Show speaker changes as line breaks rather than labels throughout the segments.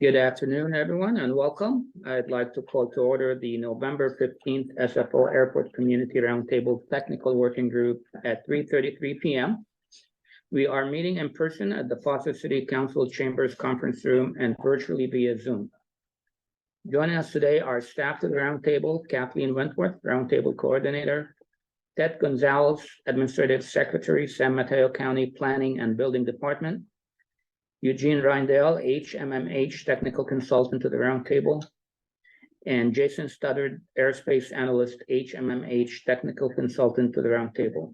Good afternoon, everyone, and welcome. I'd like to call to order the November 15th SFO Airport Community Roundtable Technical Working Group at 3:33 p.m. We are meeting in person at the Foster City Council Chambers Conference Room and virtually via Zoom. Joining us today are staff to the Roundtable, Kathleen Wentworth, Roundtable Coordinator, Ted Gonzalez, Administrative Secretary, San Mateo County Planning and Building Department, Eugene Reindale, HMMH Technical Consultant to the Roundtable, and Jason Studdard, Airspace Analyst, HMMH Technical Consultant to the Roundtable.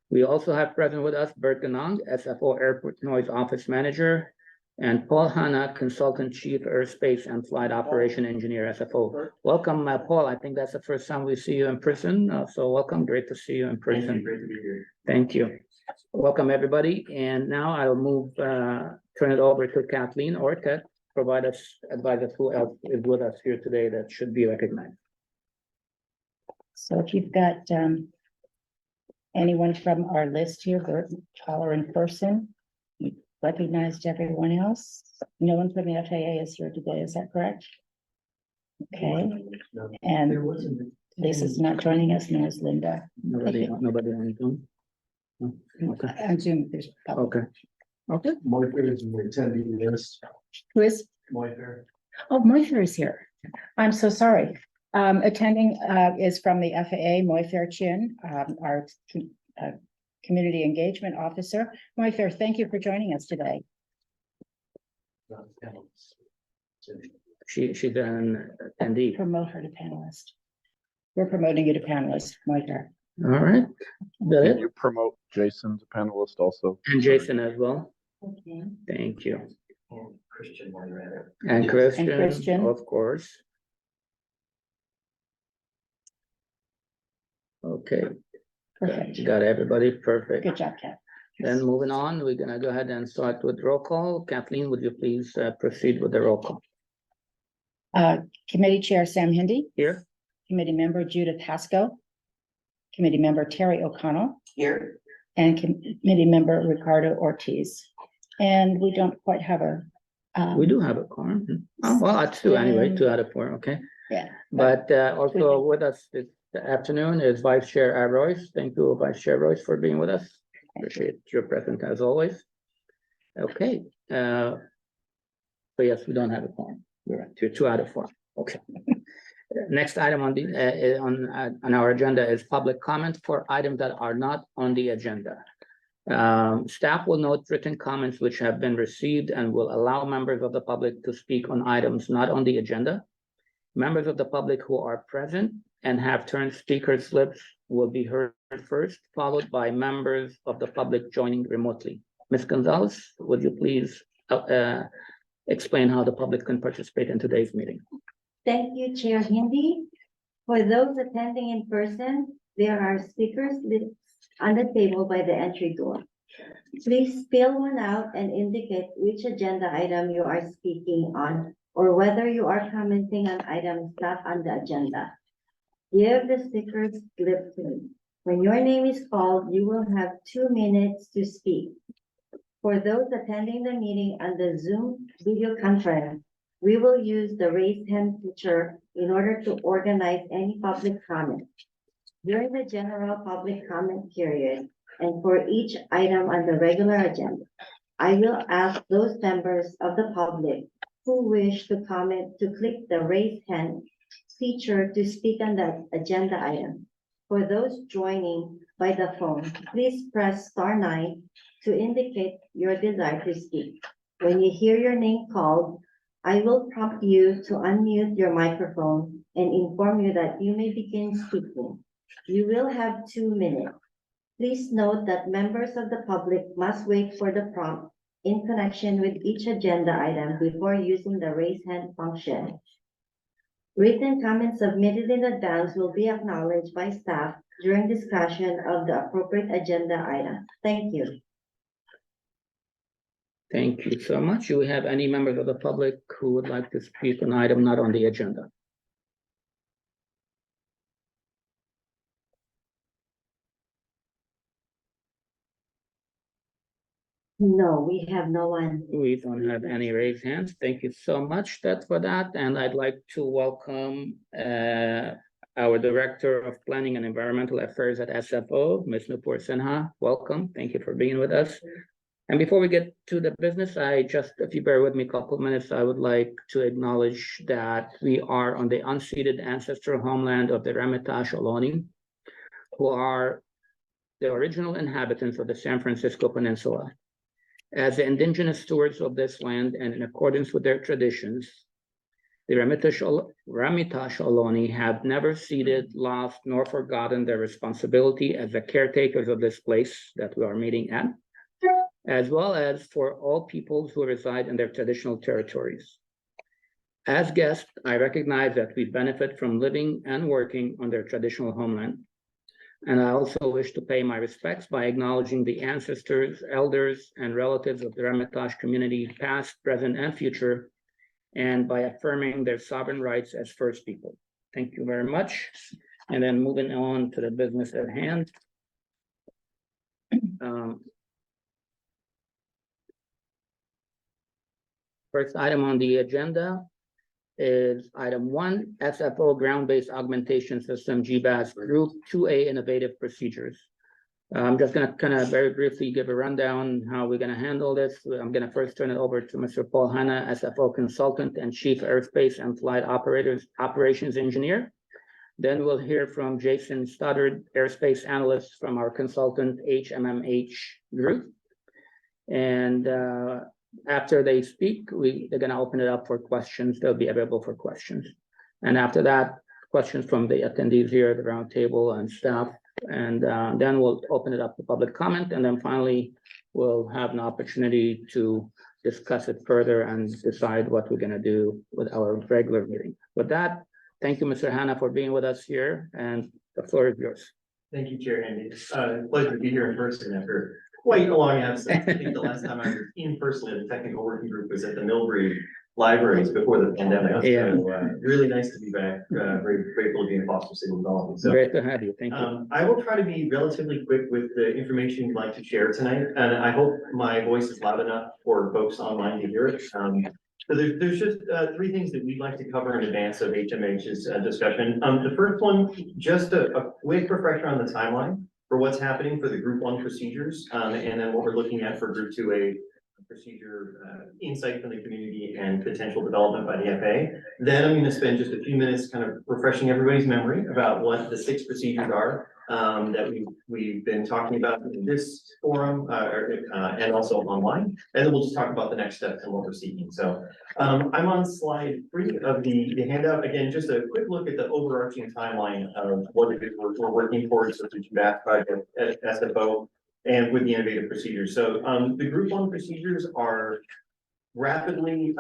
We also have present with us Bert Ganong, SFO Airport Noise Office Manager, and Paul Hanna, Consultant Chief Airspace and Flight Operation Engineer, SFO. Welcome, Paul. I think that's the first time we see you in person. So welcome. Great to see you in person.
Great to be here.
Thank you. Welcome, everybody. And now I'll move, turn it over to Kathleen or Ted, advise us who else is with us here today that should be recognized.
So if you've got anyone from our list here, we're taller in person. We recognized everyone else. No one from the FAA is here today, is that correct? Okay, and Lisa's not joining us, nor is Linda.
Nobody on Zoom? No? Okay.
On Zoom, there's.
Okay. Okay.
Moifer is in the attendee list.
Who is?
Moifer.
Oh, Moifer is here. I'm so sorry. Attending is from the FAA, Moifer Chin, our Community Engagement Officer. Moifer, thank you for joining us today.
She's an attendee.
Promote her to panelist. We're promoting you to panelist, Moifer.
All right. That
Can
it?
you promote Jason to panelist also?
And Jason as well.
Okay.
Thank you.
And Christian Moifer.
And Christian,
Christian.
of course. Okay,
Perfect.
got everybody. Perfect.
Good job, Kat.
Then moving on, we're gonna go ahead and start with roll call. Kathleen, would you please proceed with the roll call?
Committee Chair Sam Hindy,
Here?
Committee Member Judith Haskell, Committee Member Terry O'Connell,
Here.
and Committee Member Ricardo Ortiz. And we don't quite have a.
We do have a quorum. Oh, well, that's two anyway, 2 out of 4, okay.
Yeah.
But also with us this afternoon is Vice Chair Royce. Thank you, Vice Chair Royce, for being with us. Appreciate your presence as always. Okay. So yes, we don't have a quorum. You're right. 2 out of 4. Okay. Next item on the on our agenda is public comment for items that are not on the agenda. Staff will note written comments which have been received and will allow members of the public to speak on items not on the agenda. Members of the public who are present and have turned speaker slips will be heard first, followed by members of the public joining remotely. Ms. Gonzalez, would you please explain how the public can participate in today's meeting?
Thank you, Chair Hindi. For those attending in person, there are speakers on the table by the entry door. Please fill one out and indicate which agenda item you are speaking on, or whether you are commenting on items not on the agenda. Give the speaker's slip to me. When your name is called, you will have 2 minutes to speak. For those attending the meeting on the Zoom video conference, we will use the raise hand feature in order to organize any public comment. During the general public comment period, and for each item on the regular agenda, I will ask those members of the public who wish to comment to click the raise hand feature to speak on that agenda item. For those joining by the phone, please press *9 to indicate your desire to speak. When you hear your name called, I will prompt you to unmute your microphone and inform you that you may begin speaking. You will have 2 minutes. Please note that members of the public must wait for the prompt in connection with each agenda item before using the raise hand function. Written comments submitted in advance will be acknowledged by staff during discussion of the appropriate agenda item. Thank you.
Thank you so much. Do we have any members of the public who would like to speak on an item not on the agenda?
No, we have no one.
We don't have any raised hands. Thank you so much for that. And I'd like to welcome our Director of Planning and Environmental Affairs at SFO, Ms. Nupur Sinha. Welcome. Thank you for being with us. And before we get to the business, if you bear with me a couple of minutes, I would like to acknowledge that we are on the unceded ancestral homeland of the Ramitash Ohlone, who are the original inhabitants of the San Francisco Peninsula. As the indigenous stewards of this land and in accordance with their traditions, the Ramitash Ohlone have never ceded, lost, nor forgotten their responsibility as the caretakers of this place that we are meeting at, as well as for all peoples who reside in their traditional territories. As guests, I recognize that we benefit from living and working on their traditional homeland. And I also wish to pay my respects by acknowledging the ancestors, elders, and relatives of the Ramitash community, past, present, and future, and by affirming their sovereign rights as First People. Thank you very much. And then moving on to the business at hand. First item on the agenda is item 1, SFO Ground-Based Augmentation System, GBAS Group 2A Innovative Procedures. I'm just going to kind of very briefly give a rundown how we're going to handle this. I'm going to first turn it over to Mr. Paul Hanna, SFO Consultant and Chief Aerospace and Flight Operations Engineer. Then we'll hear from Jason Stoddard, Aerospace Analyst from our consultant HMMH Group. And after they speak, they're going to open it up for questions. They'll be available for questions. And after that, questions from the attendees here, the roundtable and staff. And then we'll open it up to public comment. And then finally, we'll have an opportunity to discuss it further and decide what we're going to do with our regular meeting. With that, thank you, Mr. Hanna, for being with us here. And the floor is yours.
Thank you, Chair Andy. Pleasure to be here in person after quite a long absence. I think the last time I was in person at the technical working group was at the Millbury Libraries before the pandemic.
Yeah.
So, really nice to be back. Very grateful to be in Foster City Development. So,
Great to have you. Thank you.
I will try to be relatively quick with the information you'd like to share tonight, and I hope my voice is loud enough for folks online to hear it. So there's just 3 things that we'd like to cover in advance of HMH's discussion. The first one, just a quick refresher on the timeline for what's happening for the Group 1 procedures, and then what we're looking at for Group 2A procedure, insight from the community and potential development by the FAA. Then I'm going to spend just a few minutes kind of refreshing everybody's memory about what the 6 procedures are that we've been talking about in this forum and also online. And then we'll just talk about the next steps and what we're seeking. So I'm on slide 3 of the handout. Again, just a quick look at the overarching timeline of what it is we're working towards with the GBAS project at SFO and with the innovative procedures. So the Group 1 procedures are rapidly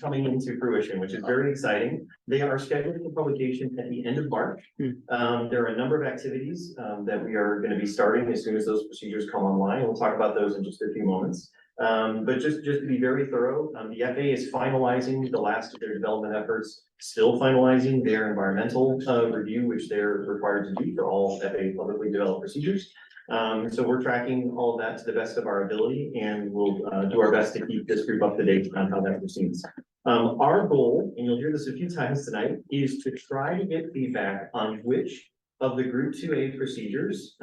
coming into fruition, which is very exciting. They are scheduled for publication at the end of March. There are a number of activities that we are going to be starting as soon as those procedures come online. We'll talk about those in just a few moments. But just to be very thorough, the FAA is finalizing the last of their development efforts, still finalizing their environmental review, which they're required to do for all FAA publicly developed procedures. So we're tracking all of that to the best of our ability, and we'll do our best to keep this group up to date on how that proceeds. Our goal, and you'll hear this a few times tonight, is to try to get feedback on which of the Group 2A procedures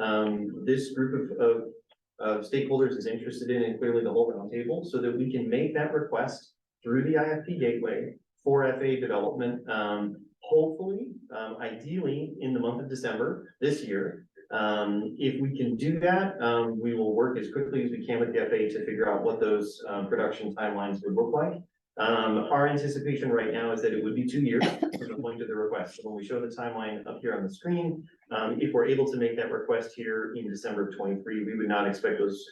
this group of stakeholders is interested in, and clearly the whole roundtable, so that we can make that request through the IFP gateway for FAA development, hopefully, ideally in the month of December this year. If we can do that, we will work as quickly as we can with the FAA to figure out what those production timelines would look like. Our anticipation right now is that it would be 2 years from the point of the request. So when we show the timeline up here on the screen, if we're able to make that request here in December of 23, we would not expect those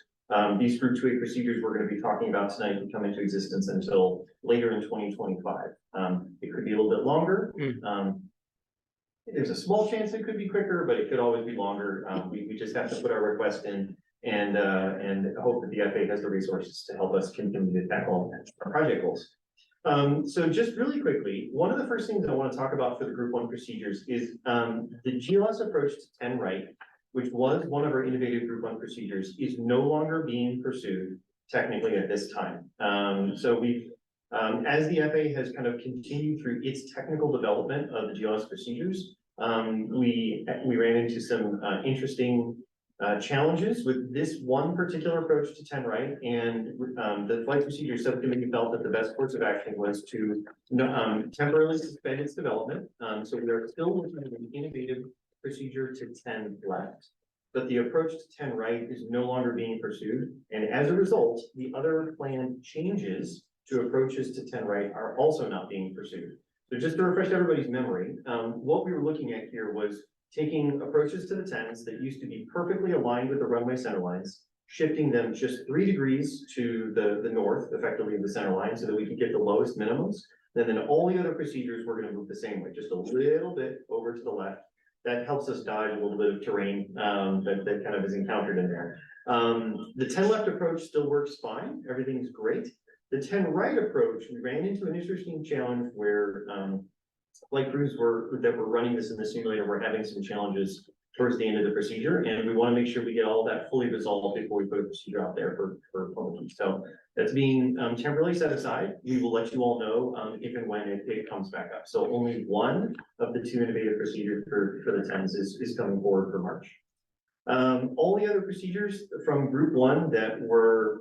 these Group 2A procedures we're going to be talking about tonight to come into existence until later in 2025. It could be a little bit longer. There's a small chance it could be quicker, but it could always be longer. We just have to put our request in and hope that the FAA has the resources to help us continue to tackle our project goals. So just really quickly, one of the first things I want to talk about for the Group 1 procedures is the GLS approach to 10 right, which was one of our innovative Group 1 procedures, is no longer being pursued technically at this time. So we've, as the FAA has kind of continued through its technical development of the GLS procedures, we ran into some interesting challenges with this one particular approach to 10 right, and the flight procedure subcommittee felt that the best course of action was to temporarily suspend its development. So we are still looking at an innovative procedure to 10 left, but the approach to 10 right is no longer being pursued, and as a result, the other planned changes to approaches to 10 right are also not being pursued. So just to refresh everybody's memory, what we were looking at here was taking approaches to the 10s that used to be perfectly aligned with the runway center lines, shifting them just 3 degrees to the north, effectively of the center line, so that we could get the lowest minimums. And then all the other procedures were going to move the same way, just a little bit over to the left. That helps us dodge a little bit of terrain that kind of is encountered in there. The 10 left approach still works fine. Everything's great. The 10 right approach, we ran into an interesting challenge where flight crews that were running this in the simulator were having some challenges towards the end of the procedure, and we want to make sure we get all that fully resolved before we put a procedure out there for public use. So that's being temporarily set aside. We will let you all know if and when it comes back up. So only one of the 2 innovative procedures for the 10s is coming forward for March. All the other procedures from group 1 that were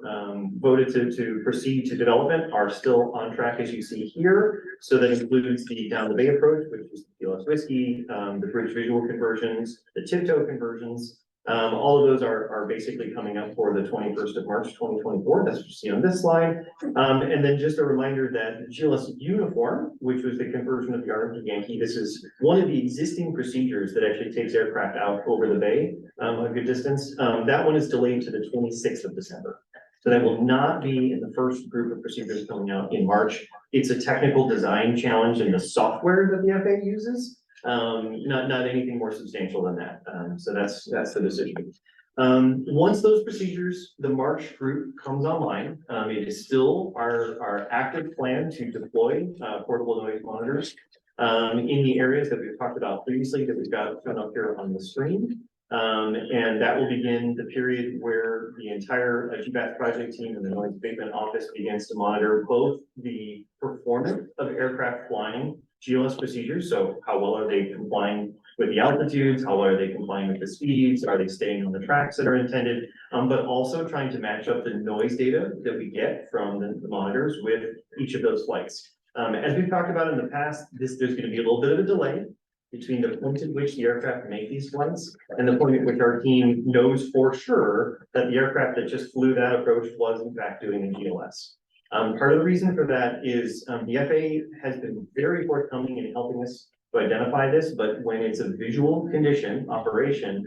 voted to proceed to development are still on track, as you see here. So that includes the down the bay approach, which is the PLS whiskey, the bridge visual conversions, the tiptoe conversions. All of those are basically coming up for the 21st of March, 2024. That's what you see on this slide. And then just a reminder that the GLS uniform, which was the conversion of the Arlington Yankee, this is one of the existing procedures that actually takes aircraft out over the bay a good distance. That one is delayed to the 26th of December. So that will not be in the first group of procedures coming out in March. It's a technical design challenge in the software that the FAA uses. Not anything more substantial than that. So that's the decision. Once those procedures, the March group comes online, it is still our active plan to deploy portable noise monitors in the areas that we've talked about previously that we've got shown up here on the screen. And that will begin the period where the entire GBAS project team and the noise abatement office begins to monitor both the performance of aircraft flying GLS procedures. So how well are they complying with the altitudes? How well are they complying with the speeds? Are they staying on the tracks that are intended? But also trying to match up the noise data that we get from the monitors with each of those flights. As we've talked about in the past, there's going to be a little bit of a delay between the point at which the aircraft make these flights and the point at which our team knows for sure that the aircraft that just flew that approach was in fact doing a GLS. Part of the reason for that is the FAA has been very forthcoming in helping us to identify this, but when it's a visual condition operation,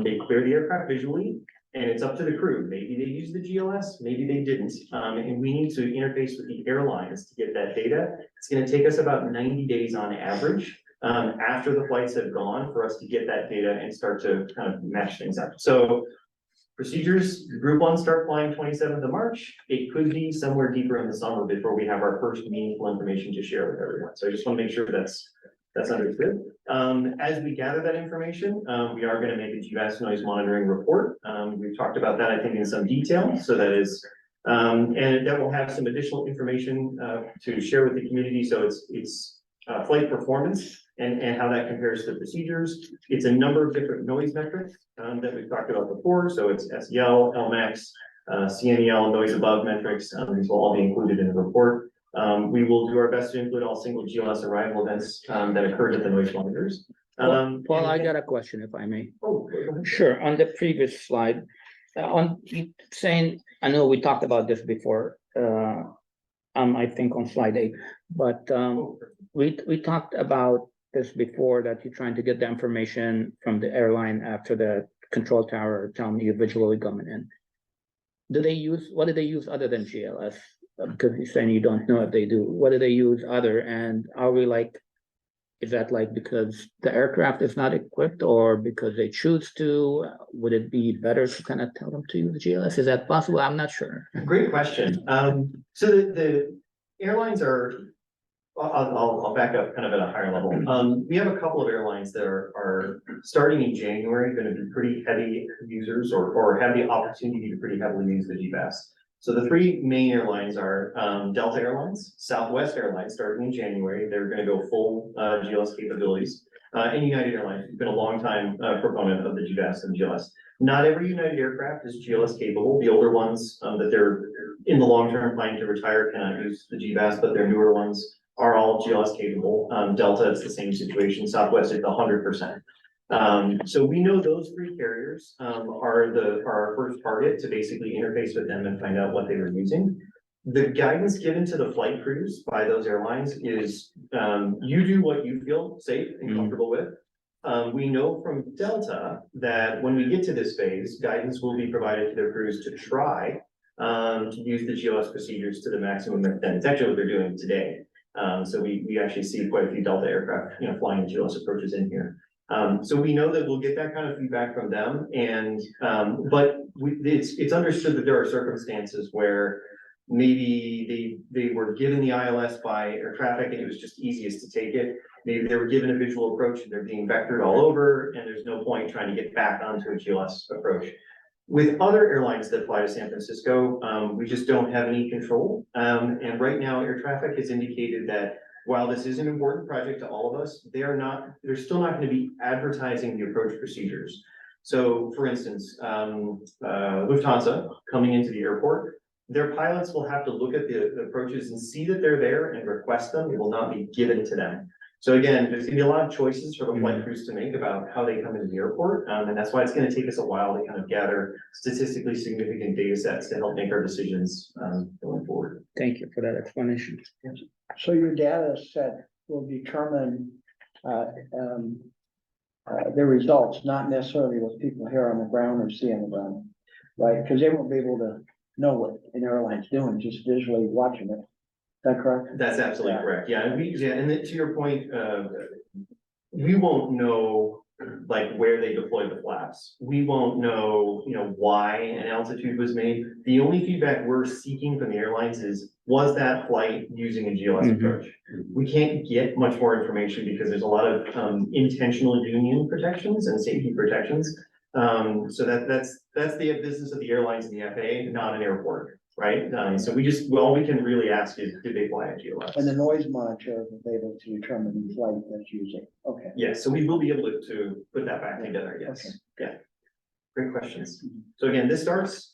they clear the aircraft visually and it's up to the crew. Maybe they used the GLS, maybe they didn't. And we need to interface with the airlines to get that data. It's going to take us about 90 days on average after the flights have gone for us to get that data and start to kind of match things up. So procedures, group 1 start flying 27th of March. It could be somewhere deeper in the summer before we have our first meaningful information to share with everyone. So I just want to make sure that's understood. As we gather that information, we are going to make a GBAS noise monitoring report. We've talked about that, I think, in some detail. So that is, and that will have some additional information to share with the community. So it's flight performance and how that compares to procedures. It's a number of different noise metrics that we've talked about before. So it's SEL, LMAX, CNEL, noise above metrics. These will all be included in the report. We will do our best to include all single GLS arrival events that occurred at the noise monitors.
Paul, I got a question, if I may.
Oh, go ahead.
Sure. On the previous slide, on saying, I know we talked about this before, I think on slide 8, but we talked about this before, that you're trying to get the information from the airline after the control tower telling you visually coming in. What do they use other than GLS? Because you're saying you don't know if they do. What do they use other? And are we like, is that like because the aircraft is not equipped or because they choose to? Would it be better to kind of tell them to use GLS? Is that possible? I'm not sure.
Great question. So the airlines are, I'll back up kind of at a higher level. We have a couple of airlines that are starting in January going to be pretty heavy users or have the opportunity to pretty heavily use the GBAS. So the three main airlines are, Delta Airlines, Southwest Airlines, starting in January, they're gonna go full, GLS capabilities. And United Airlines, has been a long time, proponent of the GBAS and GLS. Not every United aircraft is GLS capable. The older ones, that they're in the long term planning to retire cannot use the GBAS, but their newer ones are all GLS capable. Delta, it's the same situation. Southwest is 100%. So we know those three carriers, are our first target to basically interface with them and find out what they were using. The guidance given to the flight crews by those airlines is, you do what you feel safe and comfortable with. We know from Delta that when we get to this phase, guidance will be provided to their crews to try to use the GLS procedures to the maximum extent. It's actually what they're doing today. So we actually see quite a few Delta aircraft, flying GLS approaches in here. So we know that we'll get that kind of feedback from them, and but it's understood that there are circumstances where maybe they were given the ILS by air traffic and it was just easiest to take it. Maybe they were given a visual approach and they're being vectored all over, and there's no point trying to get back onto a GLS approach. With other airlines that fly to San Francisco, we just don't have any control. And right now, air traffic has indicated that while this is an important project to all of us, they're still not going to be advertising the approach procedures. So for instance, Lufthansa coming into the airport, their pilots will have to look at the approaches and see that they're there and request them. It will not be given to them. So again, there's gonna be a lot of choices for the flight crews to make about how they come into the airport. And that's why it's gonna take us a while to kind of gather statistically significant data sets to help make our decisions going forward.
Thank you for that explanation.
So your data set will determine the results, not necessarily what people hear on the ground or see on the ground, right? Because they won't be able to know what an airline's doing, just visually watching it. Is that correct?
That's absolutely correct. Yeah, and then to your point, we won't know like where they deployed the flaps. We won't know, why an altitude was made. The only feedback we're seeking from the airlines is, was that flight using a GLS approach? We can't get much more information because there's a lot of intentional union protections and safety protections. So that's the business of the airlines and the FAA, not an airport, right? So all we can really ask is, did they fly a GLS?
And the noise monitor is able to determine the flight that's using. Okay.
Yes, so we will be able to put that back together, yes.
Okay.
Yeah, great questions. So again, this starts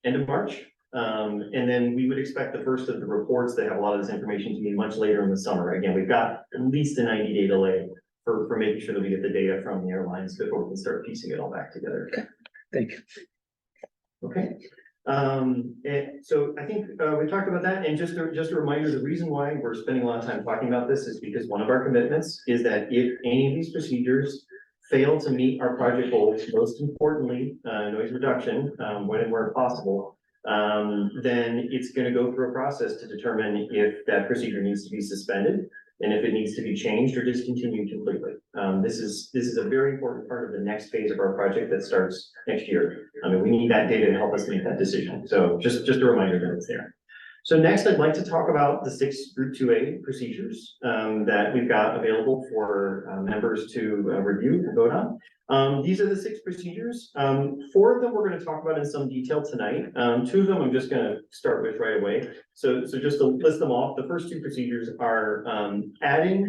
end of March. And then we would expect the first of the reports that have a lot of this information to be much later in the summer. Again, we've got at least a 90-day delay for making sure that we get the data from the airlines before we can start piecing it all back together.
Thank you.
Okay. And so I think we talked about that, and just a reminder, the reason why we're spending a lot of time talking about this is because one of our commitments is that if any of these procedures fail to meet our project goals, most importantly, noise reduction, when and where possible, then it's going to go through a process to determine if that procedure needs to be suspended and if it needs to be changed or discontinued completely. This is a very important part of the next phase of our project that starts next year. I mean, we need that data to help us make that decision. So just a reminder that it's there. So next, I'd like to talk about the 6 Group 2A procedures that we've got available for members to review and vote on. These are the 6 procedures. 4 of them we're going to talk about in some detail tonight. 2 of them I'm just going to start with right away. So just to list them off, the first 2 procedures are adding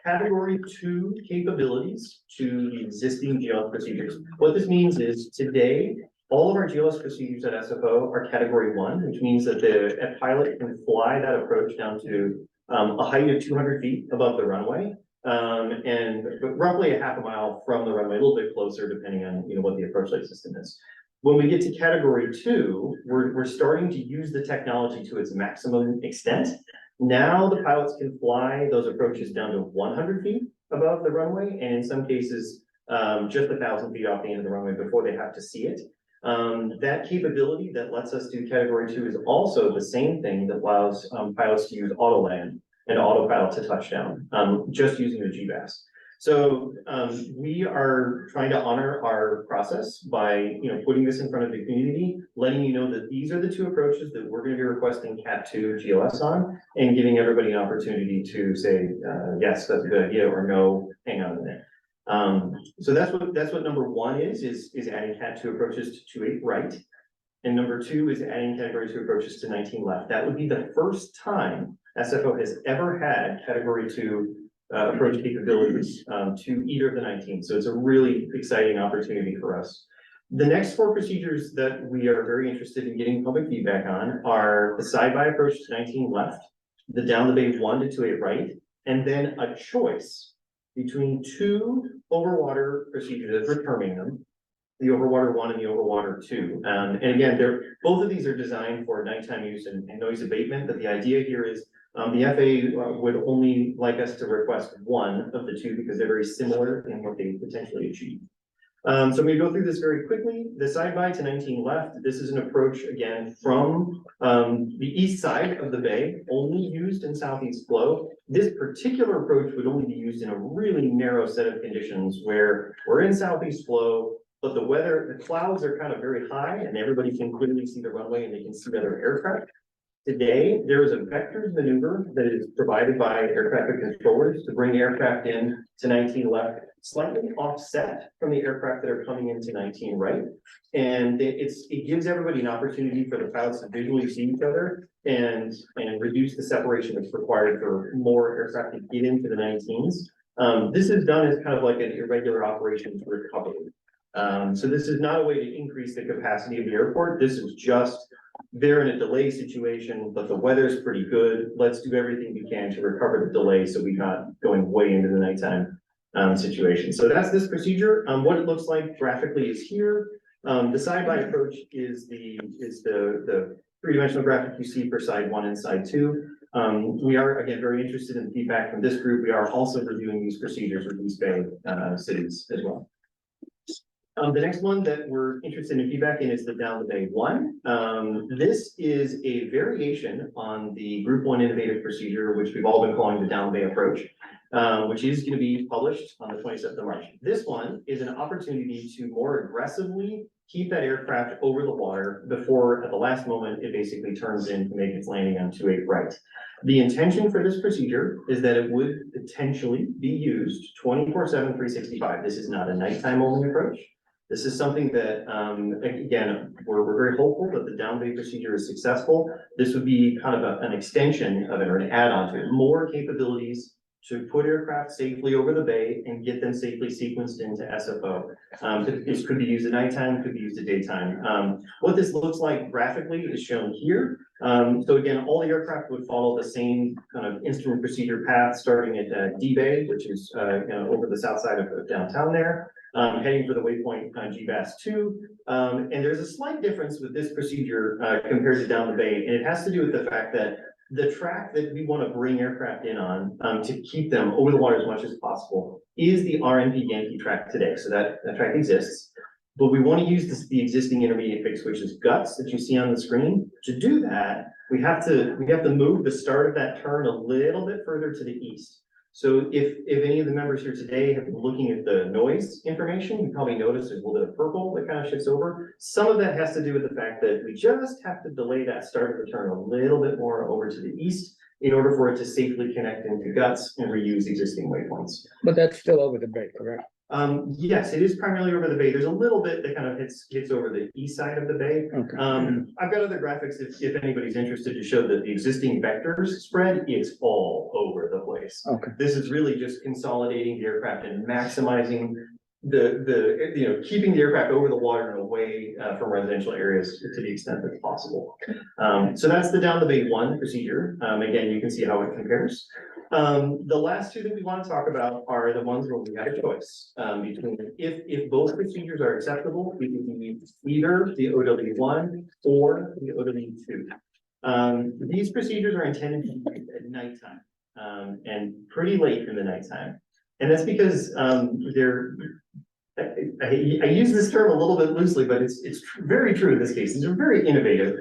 category 2 capabilities to the existing GLS procedures. What this means is today, all of our GLS procedures at SFO are category 1, which means that a pilot can fly that approach down to a height of 200 feet above the runway. And roughly a half a mile from the runway, a little bit closer, depending on what the approach light system is. When we get to category 2, we're starting to use the technology to its maximum extent. Now the pilots can fly those approaches down to 100 feet above the runway, and in some cases, just 1,000 feet off the end of the runway before they have to see it. That capability that lets us do category 2 is also the same thing that allows pilots to use auto land and autopilot to touchdown, just using the GBAS. So we are trying to honor our process by putting this in front of the community, letting you know that these are the 2 approaches that we're going to be requesting Cat 2 GLS on, and giving everybody an opportunity to say yes, that's a good idea, or no, hang on a minute. So that's what number 1 is adding Cat 2 approaches to 2.8 right. And number 2 is adding category 2 approaches to 19 left. That would be the first time SFO has ever had category 2 approach capabilities to either of the 19. So it's a really exciting opportunity for us. The next 4 procedures that we are very interested in getting public feedback on are the side-by approach to 19 left, the down the bay 1 to 28 right, and then a choice between 2 overwater procedures, as we're terming them, the overwater 1 and the overwater 2. And again, both of these are designed for nighttime use and noise abatement, but the idea here is the FAA would only like us to request 1 of the 2 because they're very similar in what they potentially achieve. So I'm going to go through this very quickly. The side-by to 19 left, this is an approach again from the east side of the bay, only used in southeast flow. This particular approach would only be used in a really narrow set of conditions where we're in southeast flow, but the clouds are kind of very high and everybody can clearly see the runway and they can see other aircraft. Today, there is a vectors maneuver that is provided by air traffic controllers to bring aircraft in to 19 left, slightly offset from the aircraft that are coming into 19 right. And it gives everybody an opportunity for the pilots to visually see each other and reduce the separation that's required for more aircraft to get into the 19s. This is done as kind of like an irregular operations recovery. So this is not a way to increase the capacity of the airport. This is just they're in a delay situation, but the weather's pretty good. Let's do everything we can to recover the delay so we're not going way into the nighttime situation. So that's this procedure. What it looks like graphically is here. The side-by approach is the 3-dimensional graphic you see for side 1 and side 2. We are again very interested in feedback from this group. We are also reviewing these procedures with East Bay cities as well. The next one that we're interested in feedback in is the down the bay 1. This is a variation on the group 1 innovative procedure, which we've all been calling the down the bay approach, which is going to be published on the 27th of March. This one is an opportunity to more aggressively keep that aircraft over the water before at the last moment it basically turns in to make its landing on 28 right. The intention for this procedure is that it would potentially be used 24/7, 365. This is not a nighttime only approach. This is something that, again, we're very hopeful that the down bay procedure is successful. This would be kind of an extension of it or an add-on to it, more capabilities to put aircraft safely over the bay and get them safely sequenced into SFO. This could be used at nighttime, could be used at daytime. What this looks like graphically is shown here. So again, all the aircraft would follow the same kind of instrument procedure path, starting at D Bay, which is over the south side of downtown there. Heading for the waypoint GBAS 2. And there's a slight difference with this procedure compared to down the bay, and it has to do with the fact that the track that we want to bring aircraft in on to keep them over the water as much as possible is the RNP Yankee track today. So that track exists, but we want to use the existing intermediate fixed, which is guts that you see on the screen. To do that, we have to move the start of that turn a little bit further to the east. So if any of the members here today have been looking at the noise information, you probably noticed there's a little bit of purple that kind of shifts over. Some of that has to do with the fact that we just have to delay that start of the turn a little bit more over to the east in order for it to safely connect into guts and reuse existing waypoints.
But that's still over the bay, correct?
Yes, it is primarily over the bay. There's a little bit that kind of hits over the east side of the bay.
Okay.
I've got other graphics if anybody's interested to show that the existing vectors spread, it's all over the place.
Okay.
This is really just consolidating the aircraft and maximizing keeping the aircraft over the water and away from residential areas to the extent that's possible. So that's the down the bay 1 procedure. Again, you can see how it compares. The last 2 that we want to talk about are the ones where we have a choice between if both procedures are acceptable, we can use either the OW1 or the OW2. These procedures are intended to be used at nighttime and pretty late in the nighttime. And that's because I use this term a little bit loosely, but it's very true in this case. These are very innovative.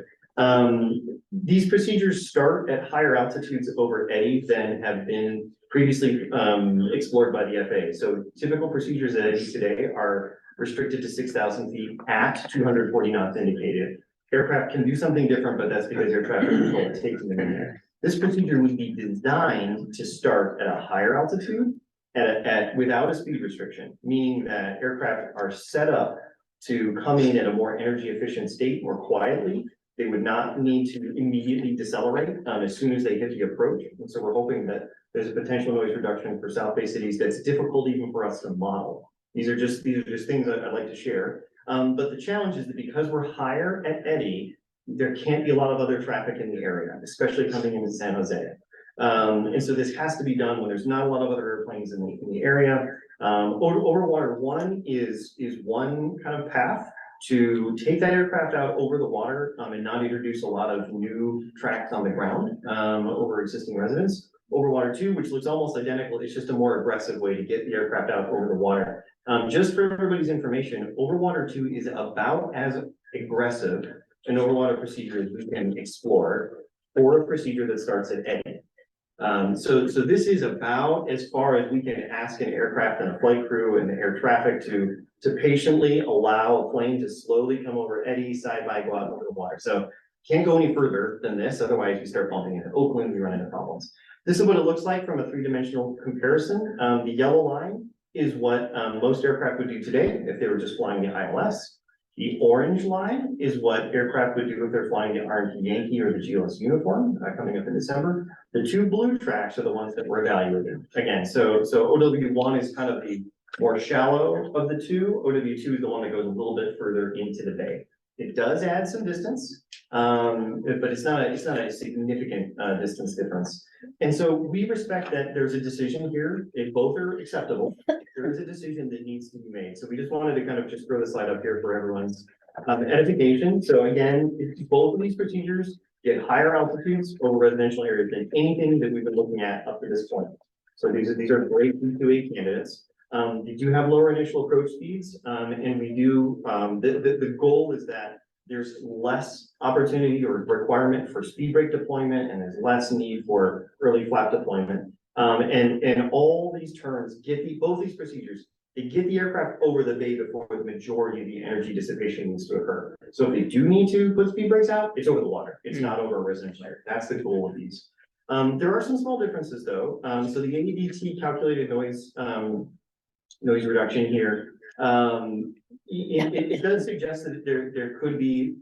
These procedures start at higher altitudes over Eddy than have been previously explored by the FAA. So typical procedures at Eddy today are restricted to 6,000 feet at 240 knots indicated. Aircraft can do something different, but that's because air traffic control is taking them in there. This procedure would be designed to start at a higher altitude without a speed restriction, meaning that aircraft are set up to come in at a more energy efficient state more quietly. They would not need to immediately decelerate as soon as they hit the approach. And so we're hoping that there's a potential noise reduction for South Bay cities that's difficult even for us to model. These are just things I'd like to share. But the challenge is that because we're higher at Eddy, there can't be a lot of other traffic in the area, especially coming into San Jose. And so this has to be done when there's not a lot of other airplanes in the area. Overwater 1 is one kind of path to take that aircraft out over the water and not introduce a lot of new tracks on the ground over existing residents. Overwater 2, which looks almost identical, it's just a more aggressive way to get the aircraft out over the water. Just for everybody's information, Overwater 2 is about as aggressive an overwater procedure as we can explore for a procedure that starts at Eddy. So this is about as far as we can ask an aircraft and a flight crew and the air traffic to patiently allow a plane to slowly come over Eddy, side by, go out over the water. So can't go any further than this, otherwise you start bumping into Oakland, we run into problems. This is what it looks like from a three-dimensional comparison. The yellow line is what most aircraft would do today if they were just flying the ILS. The orange line is what aircraft would do if they're flying the RMP Yankee or the GLS uniform coming up in December. The two blue tracks are the ones that we're evaluating. Again, so OW1 is kind of the more shallow of the two. OW2 is the one that goes a little bit further into the bay. It does add some distance, but it's not a significant distance difference. And so we respect that there's a decision here. If both are acceptable, there is a decision that needs to be made. So we just wanted to kind of just throw the slide up here for everyone's edification. So again, both of these procedures get higher altitudes over residential areas than anything that we've been looking at up to this point. So these are great B2A candidates. They do have lower initial approach speeds, and we do, the goal is that there's less opportunity or requirement for speed brake deployment, and there's less need for early flap deployment. And all these terms both these procedures, they get the aircraft over the bay before the majority of the energy dissipation needs to occur. So if they do need to put speed brakes out, it's over the water. It's not over a residential area. That's the goal of these. There are some small differences though. So the AEDT calculated noise reduction here. It does suggest that there could be,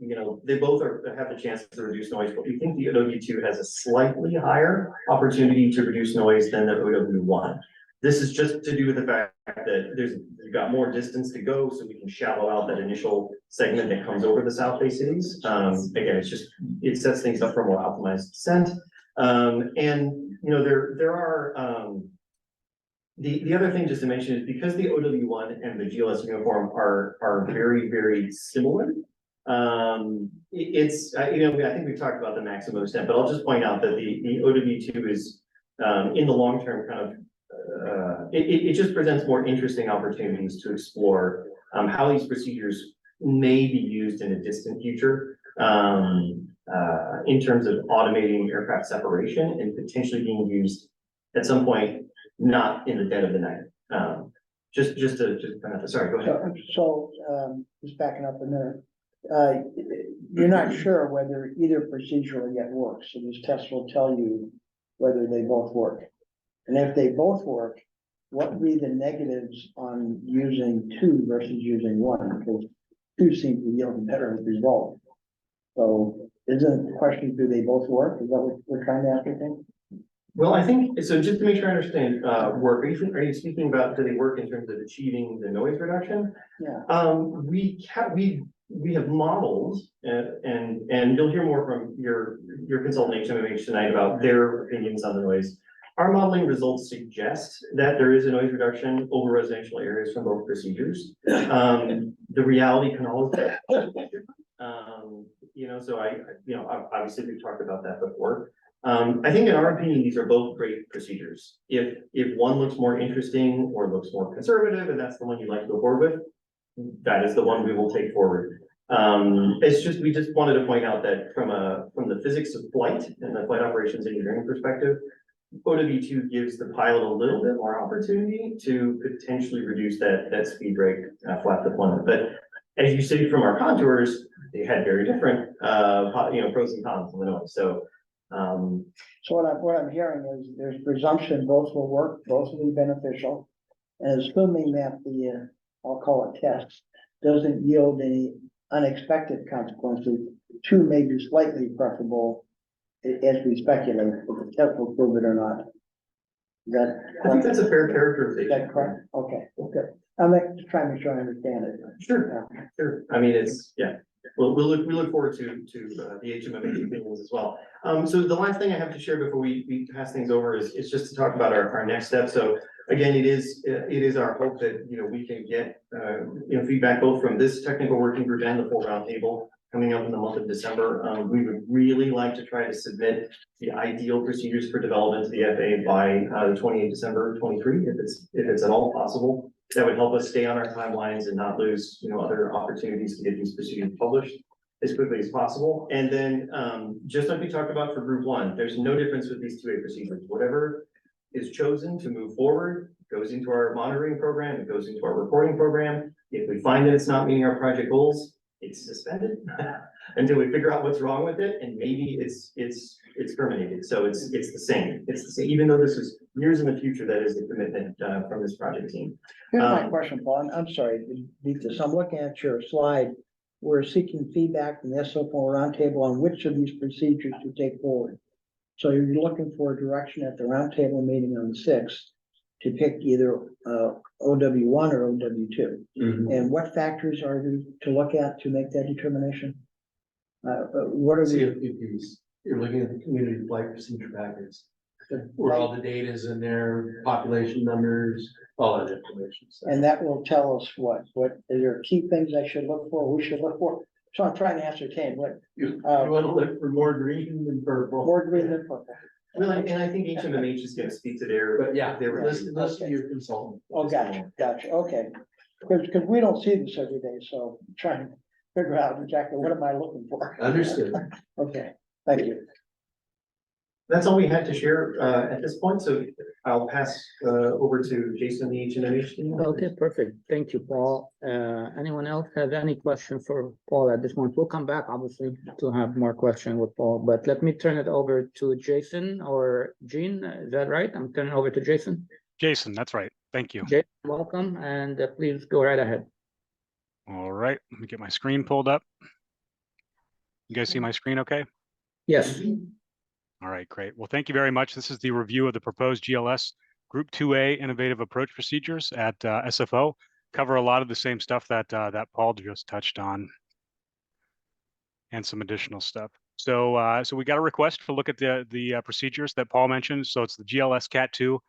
they both have the chance to reduce noise, but we think the OW2 has a slightly higher opportunity to reduce noise than the OW1. This is just to do with the fact that you've got more distance to go, so we can shallow out that initial segment that comes over the South Bay cities. Again, it sets things up for a more optimized descent. And there are the other thing just to mention is because the OW1 and the GLS uniform are very, very similar. I think we've talked about the maximum extent, but I'll just point out that the OW2 is in the long term kind of it just presents more interesting opportunities to explore how these procedures may be used in a distant future in terms of automating aircraft separation and potentially being used at some point, not in the dead of the night. Sorry, go ahead.
So, just backing up a minute, you're not sure whether either procedure will yet work, so this test will tell you whether they both work. And if they both work, what would be the negatives on using two versus using one? Because two seems to yield a better result. So isn't the question, do they both work? Is that what we're trying to ascertain?
Well, I think, so just to make sure I understand, work, are you speaking about, do they work in terms of achieving the noise reduction?
Yeah.
We have models and you'll hear more from your consultant HMMH tonight about their opinions on the noise. Our modeling results suggest that there is a noise reduction over residential areas from both procedures. The reality can always be obviously we've talked about that before. I think in our opinion, these are both great procedures. If one looks more interesting or looks more conservative, and that's the one you'd like to go forward with, that is the one we will take forward. We just wanted to point out that from the physics of flight and the flight operations engineering perspective, OW2 gives the pilot a little bit more opportunity to potentially reduce that speed brake flap deployment. But as you see from our contours, they had very different pros and cons of the noise. So
what I'm hearing is there's presumption both will work, both will be beneficial. And assuming that I'll call it test, doesn't yield any unexpected consequences, two may be slightly preferable as we speculate, if the test will prove it or not. Is that
I think
correct?
that's a fair
Is
characterization.
that correct? Okay, okay. I'm just trying to make sure I understand it.
Sure, sure. I mean, it's, yeah. Well, we look forward to the HMMA opinions as well. So the last thing I have to share before we pass things over is just to talk about our next step. So again, it is our hope that, you know, we can get, feedback both from this technical working group and the full roundtable coming up in the month of December. We would really like to try to submit the ideal procedures for development to the FAA by the 28th December 23, if it's at all possible. That would help us stay on our timelines and not lose, other opportunities to get these procedures published as quickly as possible. And then, just like we talked about for group one, there's no difference with these 2A procedures. Whatever is chosen to move forward goes into our monitoring program, it goes into our reporting program. If we find that it's not meeting our project goals, it's suspended until we figure out what's wrong with it, and maybe it's terminated. So it's the same. It's the same, even though this is years in the future. That is the commitment from this project team.
Here's my question, Paul. I'm sorry to beat this. I'm looking at your slide. We're seeking feedback from the SFO roundtable on which of these procedures to take forward. So you're looking for a direction at the roundtable meeting on the 6th to pick either OW1 or OW2. And what factors are we to look at to make that determination? What are
See,
we?
if you're looking at the community flight procedure packets, where all the data is in there, population numbers, all that information. So
And that will tell us what are there key things I should look for, we should look for? So I'm trying to ascertain what,
you want to look for more green than purple.
more green than purple.
Well, and I think HMMH is going to speak to their.
But yeah,
their
listen to your consultant.
Oh, gotcha, okay. Because we don't see this every day, so I'm trying to figure out exactly what am I looking for.
Understood.
Okay, thank you.
That's all we had to share at this point. So I'll pass over to Jason, the HMMH team.
Okay, perfect. Thank you, Paul. Anyone else have any question for Paul at this point? We'll come back, obviously, to have more question with Paul, but let me turn it over to Jason or Jean. Is that right? I'm turning over to Jason.
Jason, that's right. Thank you.
Jason, welcome, and please go right ahead.
All right, let me get my screen pulled up. You guys see my screen okay?
Yes.
All right, great. Well, thank you very much. This is the review of the proposed GLS Group 2A Innovative Approach Procedures at SFO. Cover a lot of the same stuff that that Paul just touched on, and some additional stuff. So, so we got a request to look at the procedures that Paul mentioned. So it's the GLS Cat 2,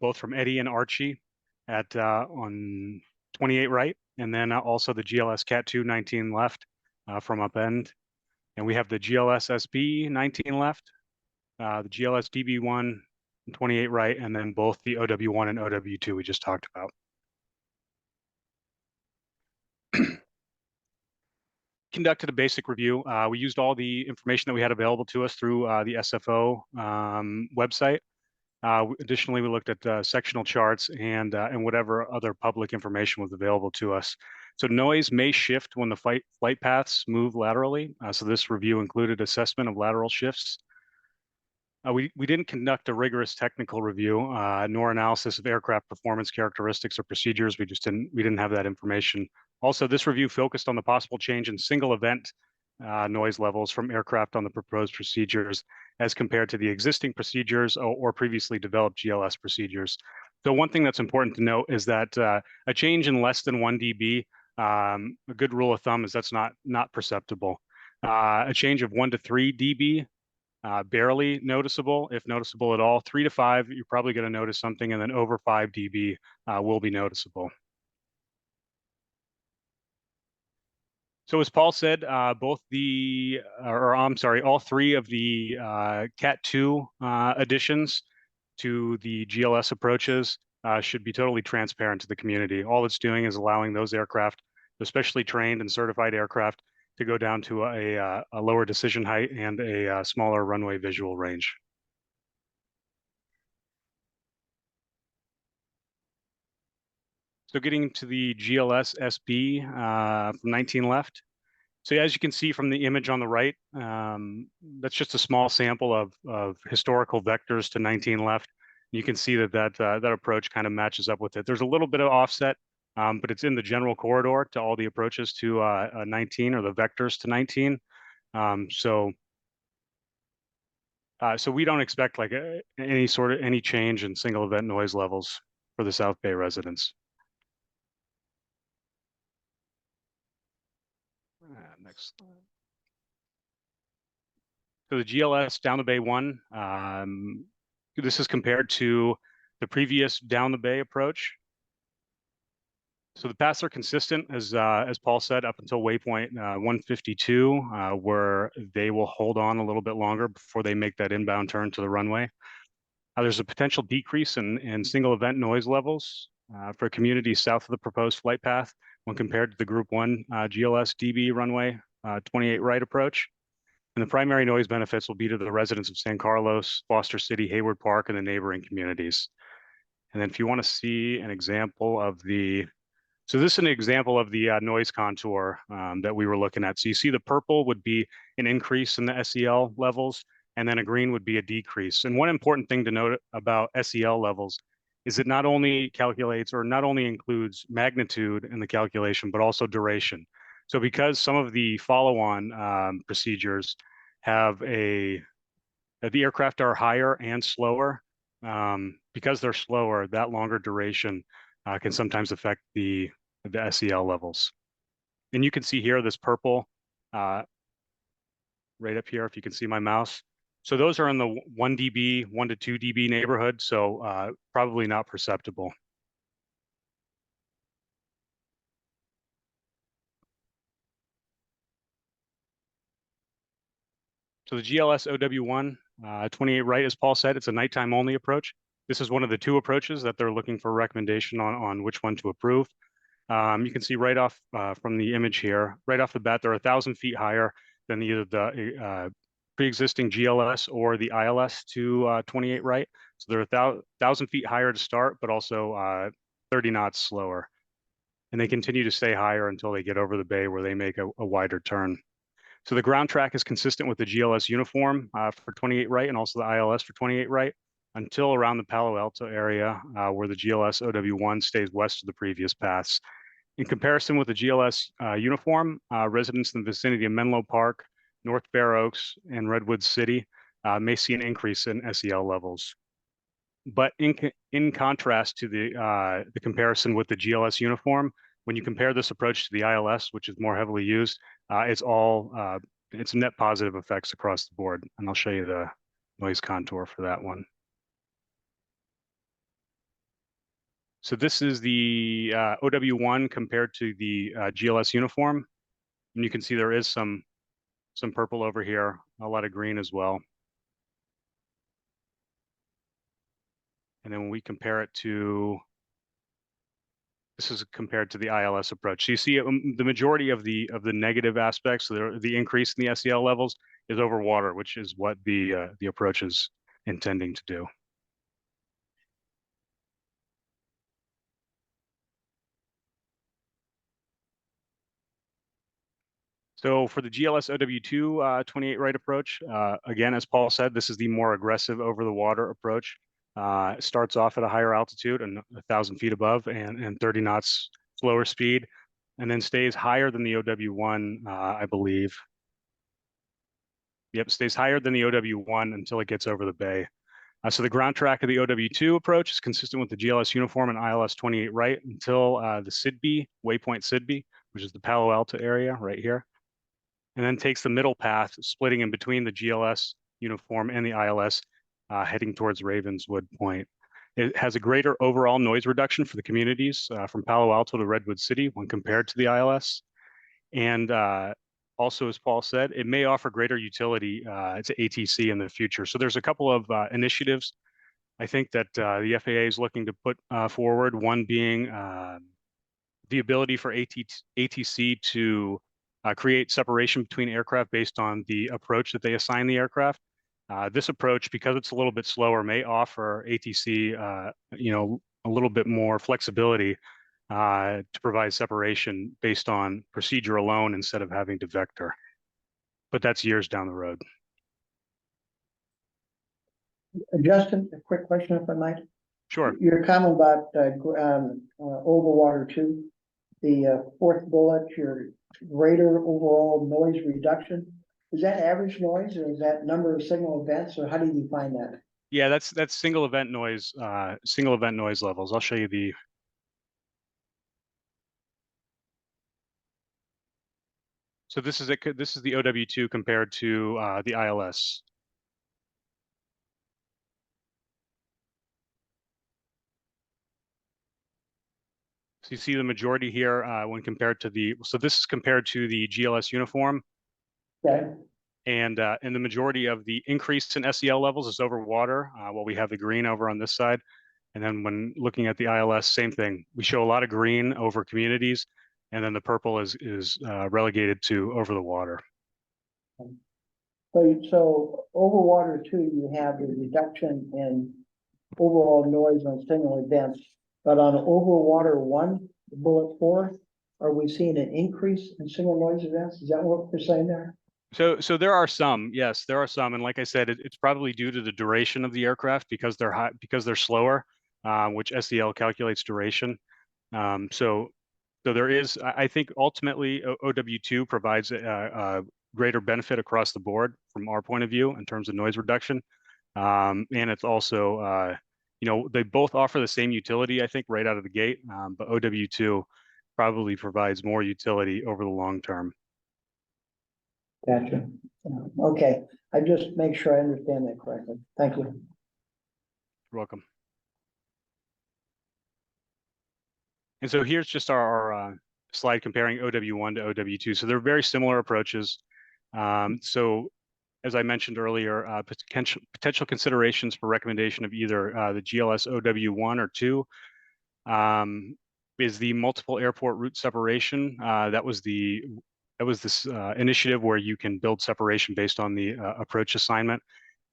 both from Eddie and Archie at on 28 right, and then also the GLS Cat 2 19 left from Upend. And we have the GLS SB 19 left, the GLS DB1 28 right, and then both the OW1 and OW2 we just talked about. Conducted a basic review. We used all the information that we had available to us through the SFO website. Additionally, we looked at sectional charts and whatever other public information was available to us. So noise may shift when the flight paths move laterally. So this review included assessment of lateral shifts. We didn't conduct a rigorous technical review nor analysis of aircraft performance characteristics or procedures. We didn't have that information. Also, this review focused on the possible change in single event noise levels from aircraft on the proposed procedures as compared to the existing procedures or previously developed GLS procedures. So one thing that's important to note is that a change in less than 1 dB, a good rule of thumb is that's not perceptible. A change of 1 to 3 dB, barely noticeable, if noticeable at all. 3 to 5, you're probably going to notice something, and then over 5 dB will be noticeable. So as Paul said, all 3 of the Cat 2 additions to the GLS approaches should be totally transparent to the community. All it's doing is allowing those aircraft, especially trained and certified aircraft, to go down to a lower decision height and a smaller runway visual range. So getting to the GLS SB from 19 left. So as you can see from the image on the right, that's just a small sample of historical vectors to 19 left. You can see that approach kind of matches up with it. There's a little bit of offset but it's in the general corridor to all the approaches to 19, or the vectors to 19. So we don't expect like any change in single event noise levels for the South Bay residents. Next slide. So the GLS down the bay one, this is compared to the previous down the bay approach. So the paths are consistent, as Paul said, up until waypoint 152, where they will hold on a little bit longer before they make that inbound turn to the runway. There's a potential decrease in single event noise levels for communities south of the proposed flight path when compared to the Group 1 GLS DB runway 28 right approach. And the primary noise benefits will be to the residents of San Carlos, Foster City, Hayward Park, and the neighboring communities. And then if you want to see an example of so this is an example of the noise contour that we were looking at. So you see the purple would be an increase in the SEL levels, and then a green would be a decrease. And one important thing to note about SEL levels is it not only calculates or not only includes magnitude in the calculation, but also duration. So because some of the follow-on procedures have the aircraft are higher and slower, because they're slower, that longer duration can sometimes affect the SEL levels. And you can see here this purple right up here, if you can see my mouse. So those are in the 1 dB, 1 to 2 dB neighborhood, so probably not perceptible. So the GLS OW1 28 right, as Paul said, it's a nighttime only approach. This is one of the 2 approaches that they're looking for recommendation on which one to approve. You can see right off from the image here, right off the bat, they're 1,000 feet higher than either the pre-existing GLS or the ILS to 28 right. So they're 1,000 feet higher to start, but also 30 knots slower. And they continue to stay higher until they get over the bay where they make a wider turn. So the ground track is consistent with the GLS uniform for 28 right and also the ILS for 28 right until around the Palo Alto area where the GLS OW1 stays west of the previous paths. In comparison with the GLS uniform, residents in the vicinity of Menlo Park, North Fair Oaks, and Redwood City may see an increase in SEL levels. But in contrast to the comparison with the GLS uniform, when you compare this approach to the ILS, which is more heavily used, it's net positive effects across the board. And I'll show you the noise contour for that one. So this is the OW1 compared to the GLS uniform. And you can see there is some purple over here, a lot of green as well. And then when we compare it to, this is compared to the ILS approach. So you see the majority of the negative aspects, the increase in the SEL levels is over water, which is what the approach is intending to do. So for the GLS OW2 28 right approach, again, as Paul said, this is the more aggressive over the water approach. It starts off at a higher altitude and 1,000 feet above and 30 knots slower speed, and then stays higher than the OW1, I believe. Yep, stays higher than the OW1 until it gets over the bay. So the ground track of the OW2 approach is consistent with the GLS uniform and ILS 28 right until the SIDB, waypoint SIDB, which is the Palo Alto area right here, and then takes the middle path, splitting in between the GLS uniform and the ILS, heading towards Ravenswood Point. It has a greater overall noise reduction for the communities from Palo Alto to Redwood City when compared to the ILS. And also, as Paul said, it may offer greater utility to ATC in the future. So there's a couple of initiatives I think that the FAA is looking to put forward, one being the ability for ATC to create separation between aircraft based on the approach that they assign the aircraft. This approach, because it's a little bit slower, may offer ATC, a little bit more flexibility to provide separation based on procedure alone instead of having to vector. But that's years down the road.
Justin, a quick question if I might.
Sure.
Your comment about, overwater two, the, fourth bullet, your greater overall noise reduction. Is that average noise or is that number of signal events or how do you define that?
Yeah, that's single event noise levels. I'll show you the. So this is this is the OW2 compared to the ILS. So you see the majority here when compared to the, so this is compared to the GLS uniform.
Okay,
And the majority of the increase in SEL levels is over water, while we have the green over on this side. And then when looking at the ILS, same thing. We show a lot of green over communities, and then the purple is relegated to over the water.
so overwater two, you have the reduction in overall noise on signal events. But on overwater one, bullet 4, are we seeing an increase in signal noise events? Is that what we're saying there?
So there are some, yes, there are some, and like I said, it's probably due to the duration of the aircraft because they're high, because they're slower, which SEL calculates duration. So there is, I think ultimately OW2 provides a greater benefit across the board from our point of view in terms of noise reduction. And it's also, they both offer the same utility, I think, right out of the gate, but OW2 probably provides more utility over the long term.
Gotcha. Okay, I just make sure I understand that correctly. Thank you.
You're welcome. And so here's just our slide comparing OW1 to OW2. So they're very similar approaches. So as I mentioned earlier, potential considerations for recommendation of either the GLS OW1 or 2 is the multiple airport route separation. That was this initiative where you can build separation based on the approach assignment,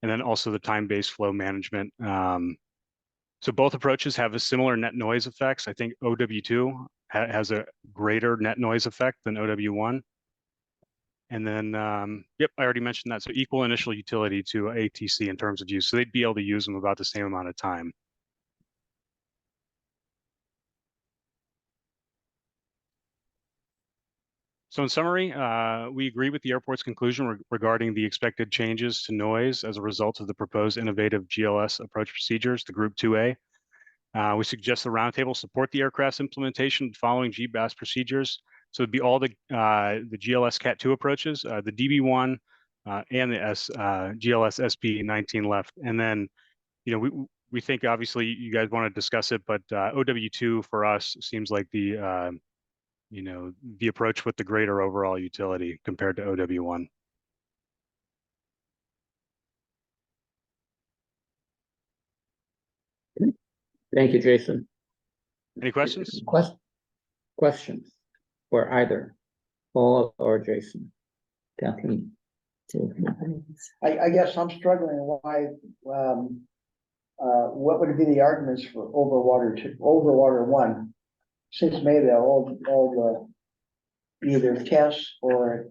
and then also the time-based flow management. So both approaches have a similar net noise effects. I think OW2 has a greater net noise effect than OW1. And then, yep, I already mentioned that. So equal initial utility to ATC in terms of use. So they'd be able to use them about the same amount of time. So in summary, we agree with the airport's conclusion regarding the expected changes to noise as a result of the proposed innovative GLS approach procedures, the Group 2A. We suggest the roundtable support the aircraft's implementation following GBAS procedures. So it'd be all the GLS Cat 2 approaches, the DB1 and the GLS SP19 left. And then, we think obviously you guys want to discuss it, but OW2 for us seems like the approach with the greater overall utility compared to OW1.
Thank you, Jason.
Any questions?
Questions for either Paul or Jason? Kathleen?
I guess I'm struggling why, what would be the arguments for overwater one? Since maybe all the either tests or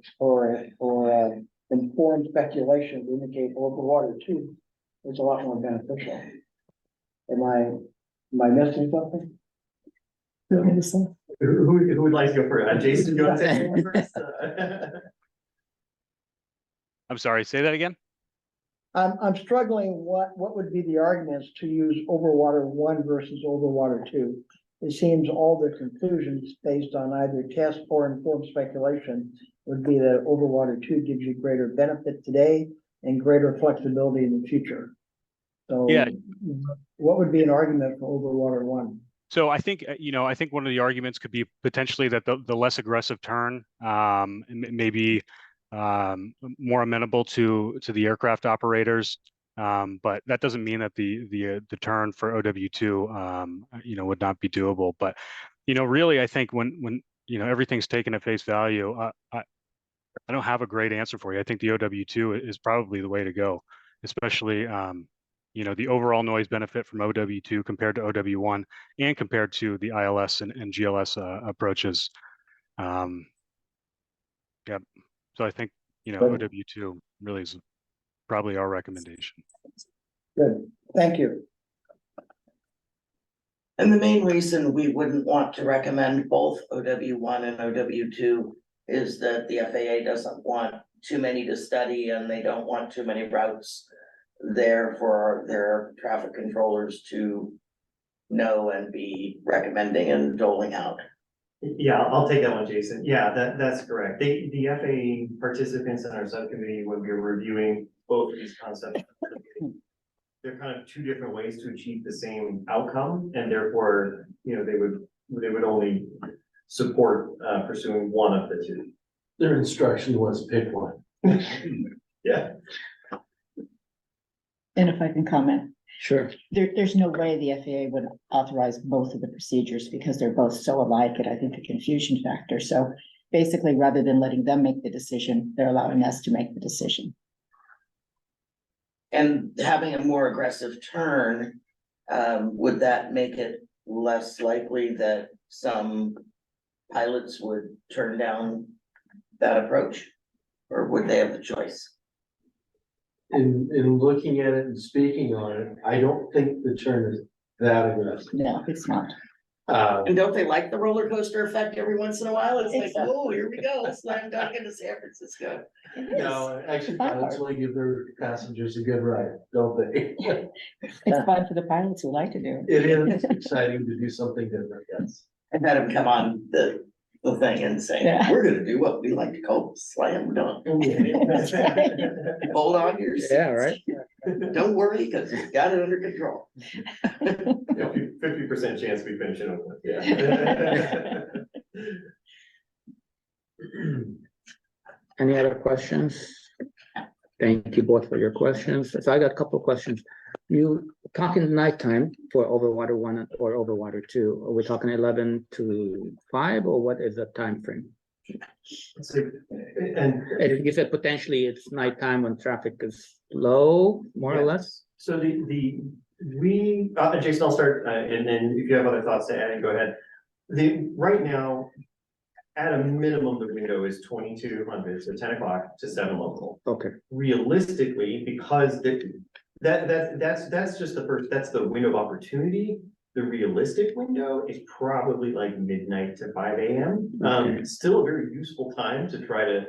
informed speculation to indicate overwater two is a lot more beneficial. Am I missing something?
Who would like to go first? Jason, do you want to say first?
I'm sorry, say that again?
I'm struggling, what would be the arguments to use overwater one versus overwater two? It seems all the conclusions based on either test or informed speculation would be that overwater two gives you greater benefit today and greater flexibility in the future. So
Yeah.
What would be an argument for overwater one?
So I think, I think one of the arguments could be potentially that the less aggressive turn may be more amenable to the aircraft operators. But that doesn't mean that the turn for OW2, would not be doable. But, really, I think when everything's taken at face value, I don't have a great answer for you. I think the OW2 is probably the way to go, especially, the overall noise benefit from OW2 compared to OW1 and compared to the ILS and GLS approaches. Yeah. So I think, OW2 really is probably our recommendation.
Good, thank you.
And the main reason we wouldn't want to recommend both OW1 and OW2 is that the FAA doesn't want too many to study and they don't want too many routes there for their traffic controllers to know and be recommending and doling out.
Yeah, I'll take that one, Jason. Yeah, that's correct. The FAA participants in our subcommittee, when we were reviewing both of these concepts, they're kind of two different ways to achieve the same outcome, and therefore, you know, they would only support pursuing one of the two.
Their instruction was pick one.
Yeah.
And if I can comment,
Sure.
there's no way the FAA would authorize both of the procedures because they're both so alike, and I think a confusion factor. So basically, rather than letting them make the decision, they're allowing us to make the decision.
And having a more aggressive turn, would that make it less likely that some pilots would turn down that approach? Or would they have the choice?
In looking at it and speaking on it, I don't think the turn is that aggressive.
No, it's not.
And don't they like the roller coaster effect every once in a while? It's like, oh, here we go, slam dunk into San Francisco.
No, actually,
Fun
pilots
part.
want to give their passengers a good ride, don't they?
It's fun for the pilots who like to do it.
It is exciting to do something different, yes.
I've had them come on the thing and say,
Yeah.
we're gonna do what we like to call slam dunk. Hold on to your seats.
Yeah, right.
Don't worry, because we've got it under control.
50% chance we finish it over. Yeah.
Any other questions? Thank you both for your questions. So I got a couple of questions. You talking nighttime for overwater 1 or overwater 2? Are we talking 11 to 5 or what is the time frame?
So, and
And you said potentially it's nighttime when traffic is low, more or
Yeah.
less?
so Jason, I'll start, and then if you have other thoughts to add, go ahead. Right now, at a minimum, the window is 2200, so 10 o'clock to 7 local.
Okay,
Realistically, because that's just that's the window of opportunity. The realistic window is probably like midnight to 5 a.m.
Okay.
Still a very useful time to try to,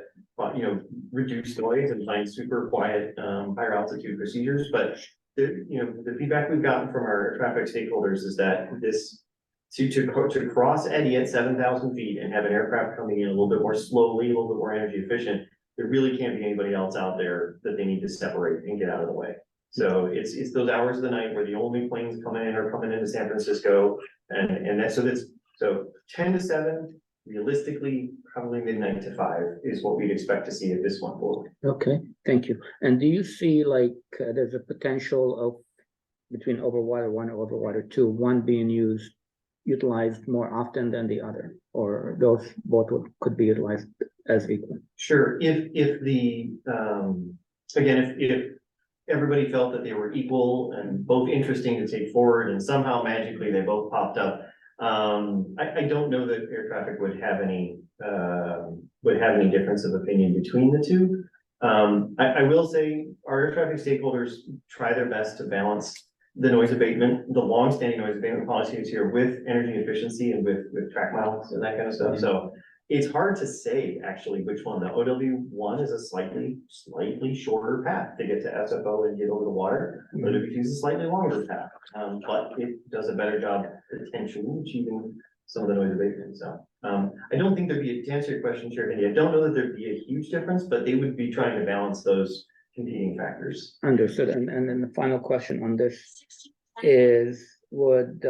reduce noise and find super quiet, higher altitude procedures. But the feedback we've gotten from our traffic stakeholders is that to cross Eddy at 7,000 feet and have an aircraft coming in a little bit more slowly, a little bit more energy efficient, there really can't be anybody else out there that they need to separate and get out of the way. So it's those hours of the night where the only planes coming in are coming into San Francisco, and that's so 10 to 7, realistically, probably midnight to 5 is what we'd expect to see at this one forward.
okay, thank you. And do you see like there's a potential of between overwater 1 and overwater 2, one being utilized more often than the other, or those both could be utilized as equal?
Sure, if everybody felt that they were equal and both interesting to take forward, and somehow magically they both popped up, I don't know that air traffic would have any difference of opinion between the two. I will say our air traffic stakeholders try their best to balance the noise abatement, the long-standing noise abatement policies here with energy efficiency and with track miles and that kind of stuff. So it's hard to say actually which one. The OW1 is a slightly shorter path to get to SFO and get over the water. OW2 is a slightly longer path, but it does a better job potentially achieving some of the noise abatement. So I don't think there'd be, to answer your question, Chair Kennedy, I don't know that there'd be a huge difference, but they would be trying to balance those competing factors.
Understood. And then the final question on this is, would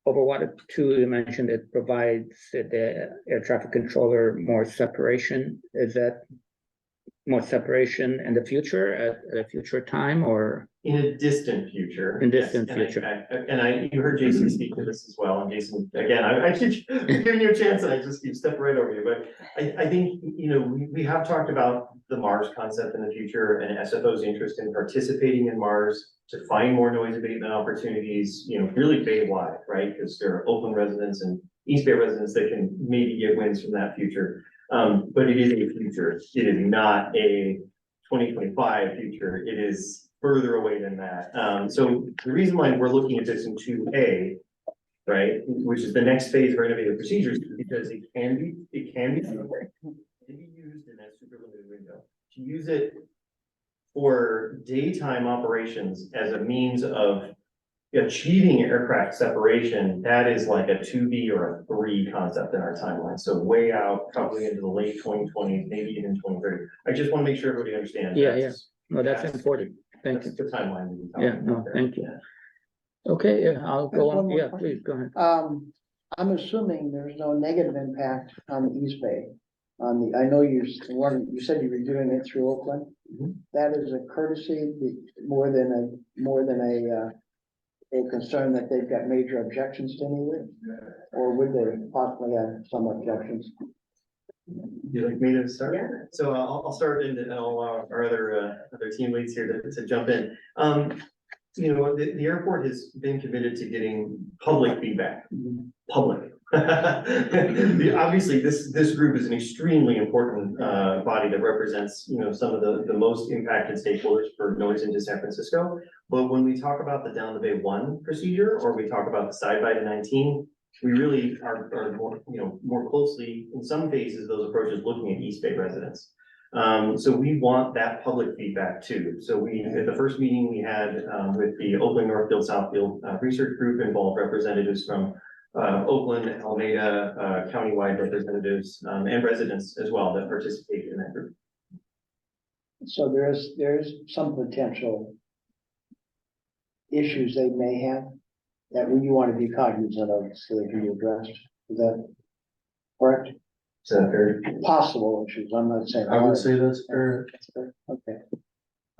overwater 2, you mentioned it provides the air traffic controller more separation. Is that more separation in the future at a future time, or?
In a distant future.
In distant
yes,
future.
You heard Jason speak to this as well, and Jason, again, I keep giving you a chance and I just keep stepping right over you, but I think, we have talked about the Mars concept in the future and SFO's interest in participating in Mars to find more noise abatement opportunities, really Bay-wide, right? Because there are Oakland residents and East Bay residents that can maybe get wins from that future. But it is a future. It is not a 2025 future. It is further away than that. So the reason why we're looking at this in 2A right? Which is the next phase of our innovative procedures, because it can be used in that super limited window. To use it for daytime operations as a means of achieving aircraft separation, that is like a 2B or a 3 concept in our timeline. So way out, probably into the late 2020s, maybe even 2030. I just want to make sure everybody understands.
Yeah. No, that's important. Thank you.
That's the timeline. that we're
Yeah,
talking
no,
about there.
thank you. Okay, yeah, I'll go
One
on.
more
Yeah,
question.
please, go ahead.
I'm assuming there's no negative impact on the East Bay. I know you said you were doing it through Oakland.
Mhm.
That is a courtesy, more than a concern that they've got major objections to anything? Or would they possibly have some objections?
You like me to start? Yeah. So I'll start and I'll allow our other team leads here to jump in. You know, the airport has been committed to getting public feedback. Public. Obviously, this group is an extremely important body that represents, you know, some of the most impacted stakeholders for noise into San Francisco. But when we talk about the down the bay 1 procedure, or we talk about the side by 19, we really are more, you know, more closely, in some cases, those approaches looking at East Bay residents. So we want that public feedback too. So at the first meeting we had with the Oakland, Northfield, Southfield research group involved representatives from Oakland, Alameda, countywide representatives, and residents as well that participated in that group.
So there's some potential issues they may have that you want to be cognizant of so they can be addressed. Is that correct?
Is that fair?
Possible issues, I'm not saying.
I would say that's fair.
Okay.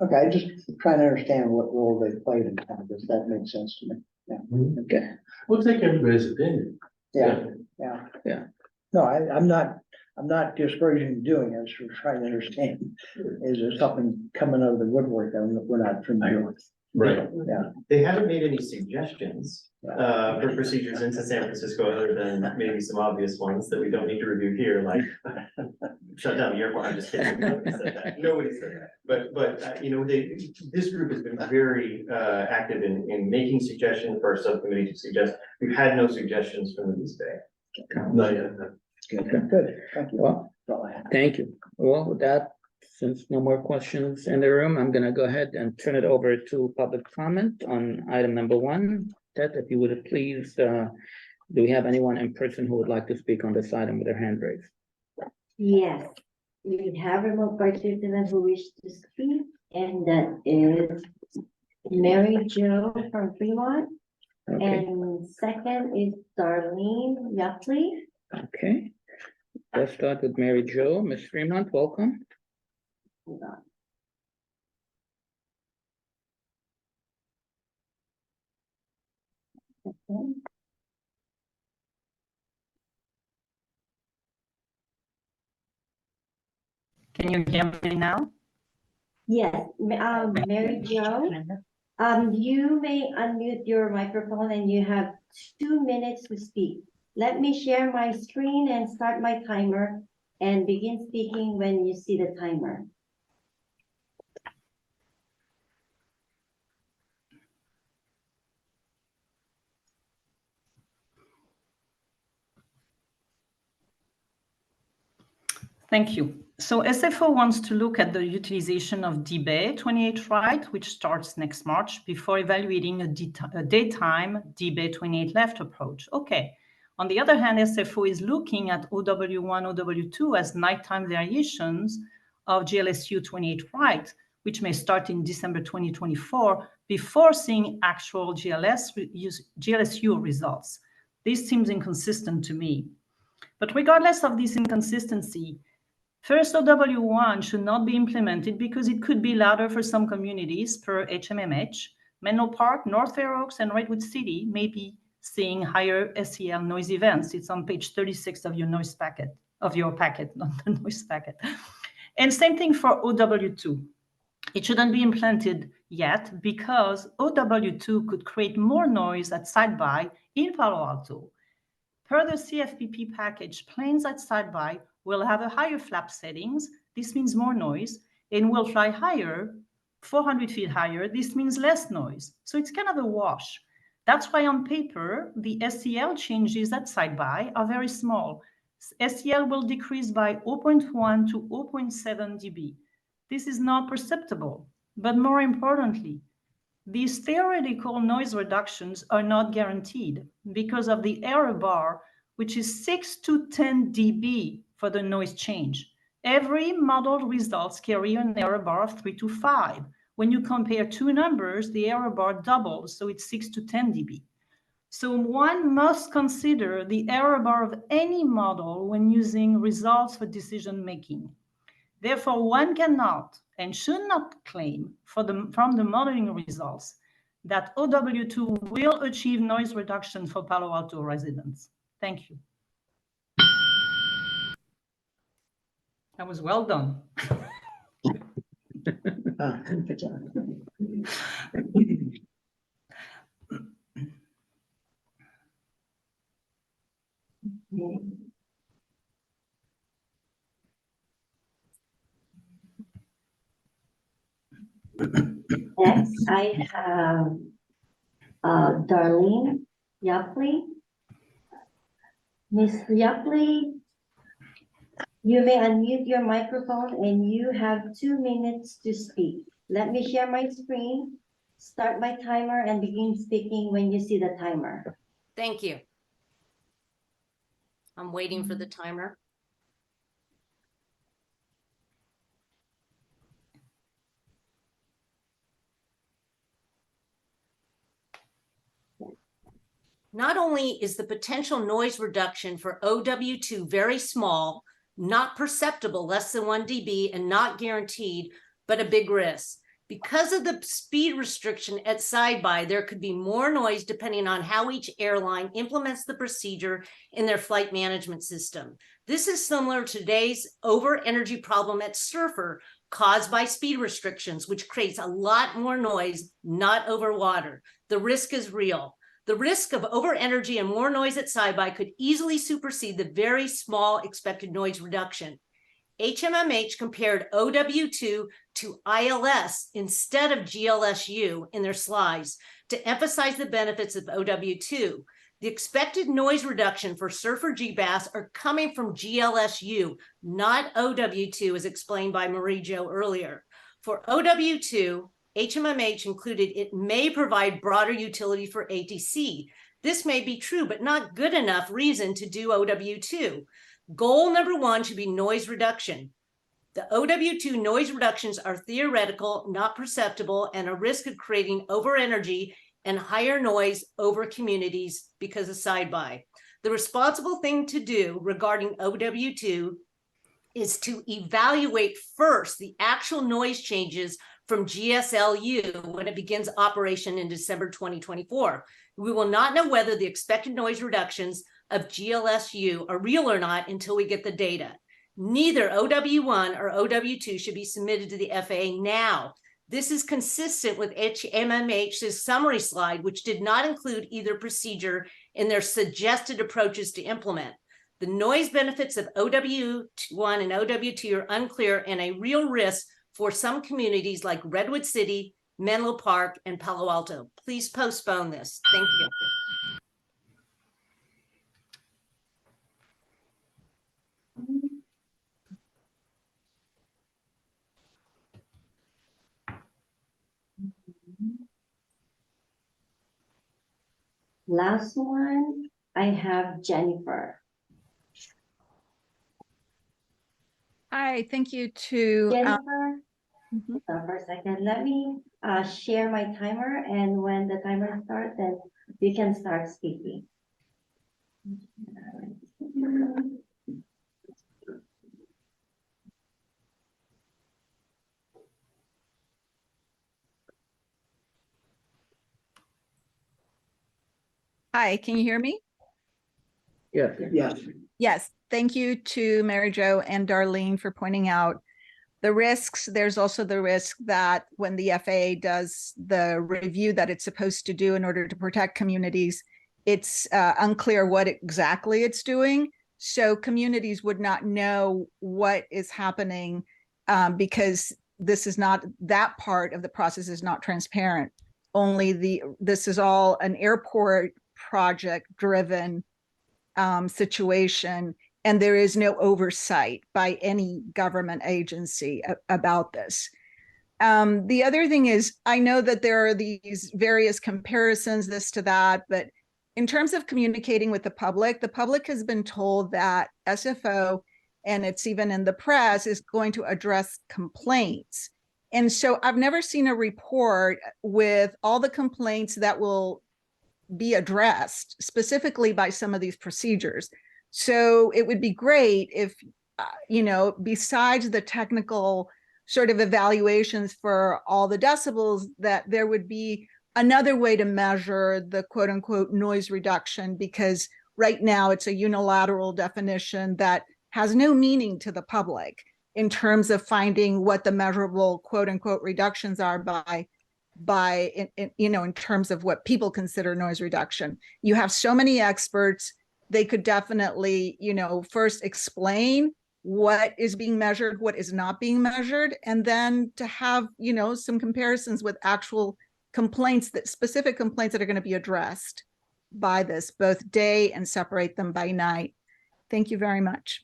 Okay, I just trying to understand what role they played in that, because that makes sense to me. Yeah. Okay.
We'll take everybody's opinion.
Yeah.
Yeah.
No, I'm not discouraging doing it, just trying to understand, is there something coming out of the woodwork that we're not familiar with?
Right.
Yeah.
They haven't made any suggestions for procedures into San Francisco, other than maybe some obvious ones that we don't need to review here, like shut down the airport. I'm just kidding. Nobody said that. Nobody said that. But you know, this group has been very active in making suggestions for our subcommittee to suggest. We've had no suggestions from the East Bay.
Not yet.
Good, thank you.
Well,
That's all I have.
thank you. Well, with that, since no more questions in the room, I'm gonna go ahead and turn it over to public comment on item number 1. Ted, if you would please, do we have anyone in person who would like to speak on this item with their hand raised?
Yes, we have a remote participant who wishes to speak, and that is Mary Jo from Fremont.
Okay,
And second is Darlene Yupley.
okay. Let's start with Mary Jo. Ms. Fremont, welcome.
Hold on. Okay.
Can you hear me now?
Yes, Mary Jo, you may unmute your microphone and you have 2 minutes to speak. Let me share my screen and start my timer and begin speaking when you see the timer.
Thank you. So SFO wants to look at the utilization of DBA 28 right, which starts next March, before evaluating a daytime DBA 28 left approach. Okay. On the other hand, SFO is looking at OW1, OW2 as nighttime variations of GLSU 28 right, which may start in December 2024 before seeing actual GLSU results. This seems inconsistent to me. But regardless of this inconsistency, first OW1 should not be implemented because it could be louder for some communities per HMMH. Menlo Park, North Fair Oaks, and Redwood City may be seeing higher SEL noise events. It's on page 36 of your noise packet, not the noise packet. And same thing for OW2. It shouldn't be implemented yet because OW2 could create more noise at side-by in Palo Alto. Per the CFPP package, planes at side-by will have a higher flap settings. This means more noise, and will fly higher, 400 feet higher. This means less noise. So it's kind of a wash. That's why on paper, the SEL changes at side-by are very small. SEL will decrease by 0.1 to 0.7 dB. This is not perceptible, but more importantly, these theoretical noise reductions are not guaranteed because of the error bar, which is 6 to 10 dB for the noise change. Every modeled results carry an error bar of 3 to 5. When you compare two numbers, the error bar doubles, so it's 6 to 10 dB. So one must consider the error bar of any model when using results for decision making. Therefore, one cannot and should not claim from the modeling results that OW2 will achieve noise reduction for Palo Alto residents. Thank you. That was well done.
Good job.
Next, I have Darlene Yapley. Miss Yapley, you may unmute your microphone and you have 2 minutes to speak. Let me share my screen, start my timer, and begin speaking when you see the timer.
Thank you. I'm waiting for the timer. Not only is the potential noise reduction for OW2 very small, not perceptible, less than 1 dB, and not guaranteed, but a big risk. Because of the speed restriction at side-by, there could be more noise depending on how each airline implements the procedure in their flight management system. This is similar to today's over-energy problem at Surfer caused by speed restrictions, which creates a lot more noise, not over water. The risk is real. The risk of over-energy and more noise at side-by could easily supersede the very small expected noise reduction. HMMH compared OW2 to ILS instead of GLSU in their slides to emphasize the benefits of OW2. The expected noise reduction for Surfer GBAS are coming from GLSU, not OW2, as explained by Marie-Jo earlier. For OW2, HMMH included it may provide broader utility for ATC. This may be true, but not good enough reason to do OW2. Goal number 1 should be noise reduction. The OW2 noise reductions are theoretical, not perceptible, and a risk of creating over energy and higher noise over communities because of side-by. The responsible thing to do regarding OW2 is to evaluate first the actual noise changes from GSLU when it begins operation in December 2024. We will not know whether the expected noise reductions of GLSU are real or not until we get the data. Neither OW1 or OW2 should be submitted to the FAA now. This is consistent with HMMH's summary slide, which did not include either procedure in their suggested approaches to implement. The noise benefits of OW1 and OW2 are unclear and a real risk for some communities like Redwood City, Menlo Park, and Palo Alto. Please postpone this. Thank you.
Last one, I have Jennifer.
Hi, thank you to
Jennifer, for a second, let me share my timer, and when the timer starts, then you can start speaking.
Hi, can you hear me?
Yes.
Yes.
Yes, thank you to Marie-Jo and Darlene for pointing out the risks. There's also the risk that when the FAA does the review that it's supposed to do in order to protect communities, it's unclear what exactly it's doing. So communities would not know what is happening because this is not, that part of the process is not transparent. this is all an airport project driven situation, and there is no oversight by any government agency about this. The other thing is, I know that there are these various comparisons, this to that, but in terms of communicating with the public has been told that SFO, and it's even in the press, is going to address complaints. And so I've never seen a report with all the complaints that will be addressed specifically by some of these procedures. So it would be great if, besides the technical sort of evaluations for all the decibels, that there would be another way to measure the quote unquote noise reduction, because right now it's a unilateral definition that has no meaning to the public in terms of finding what the measurable quote unquote reductions are in terms of what people consider noise reduction. You have so many experts, they could definitely, first explain what is being measured, what is not being measured, and then to have, some comparisons with actual complaints, specific complaints that are going to be addressed by this, both day and separate them by night. Thank you very much.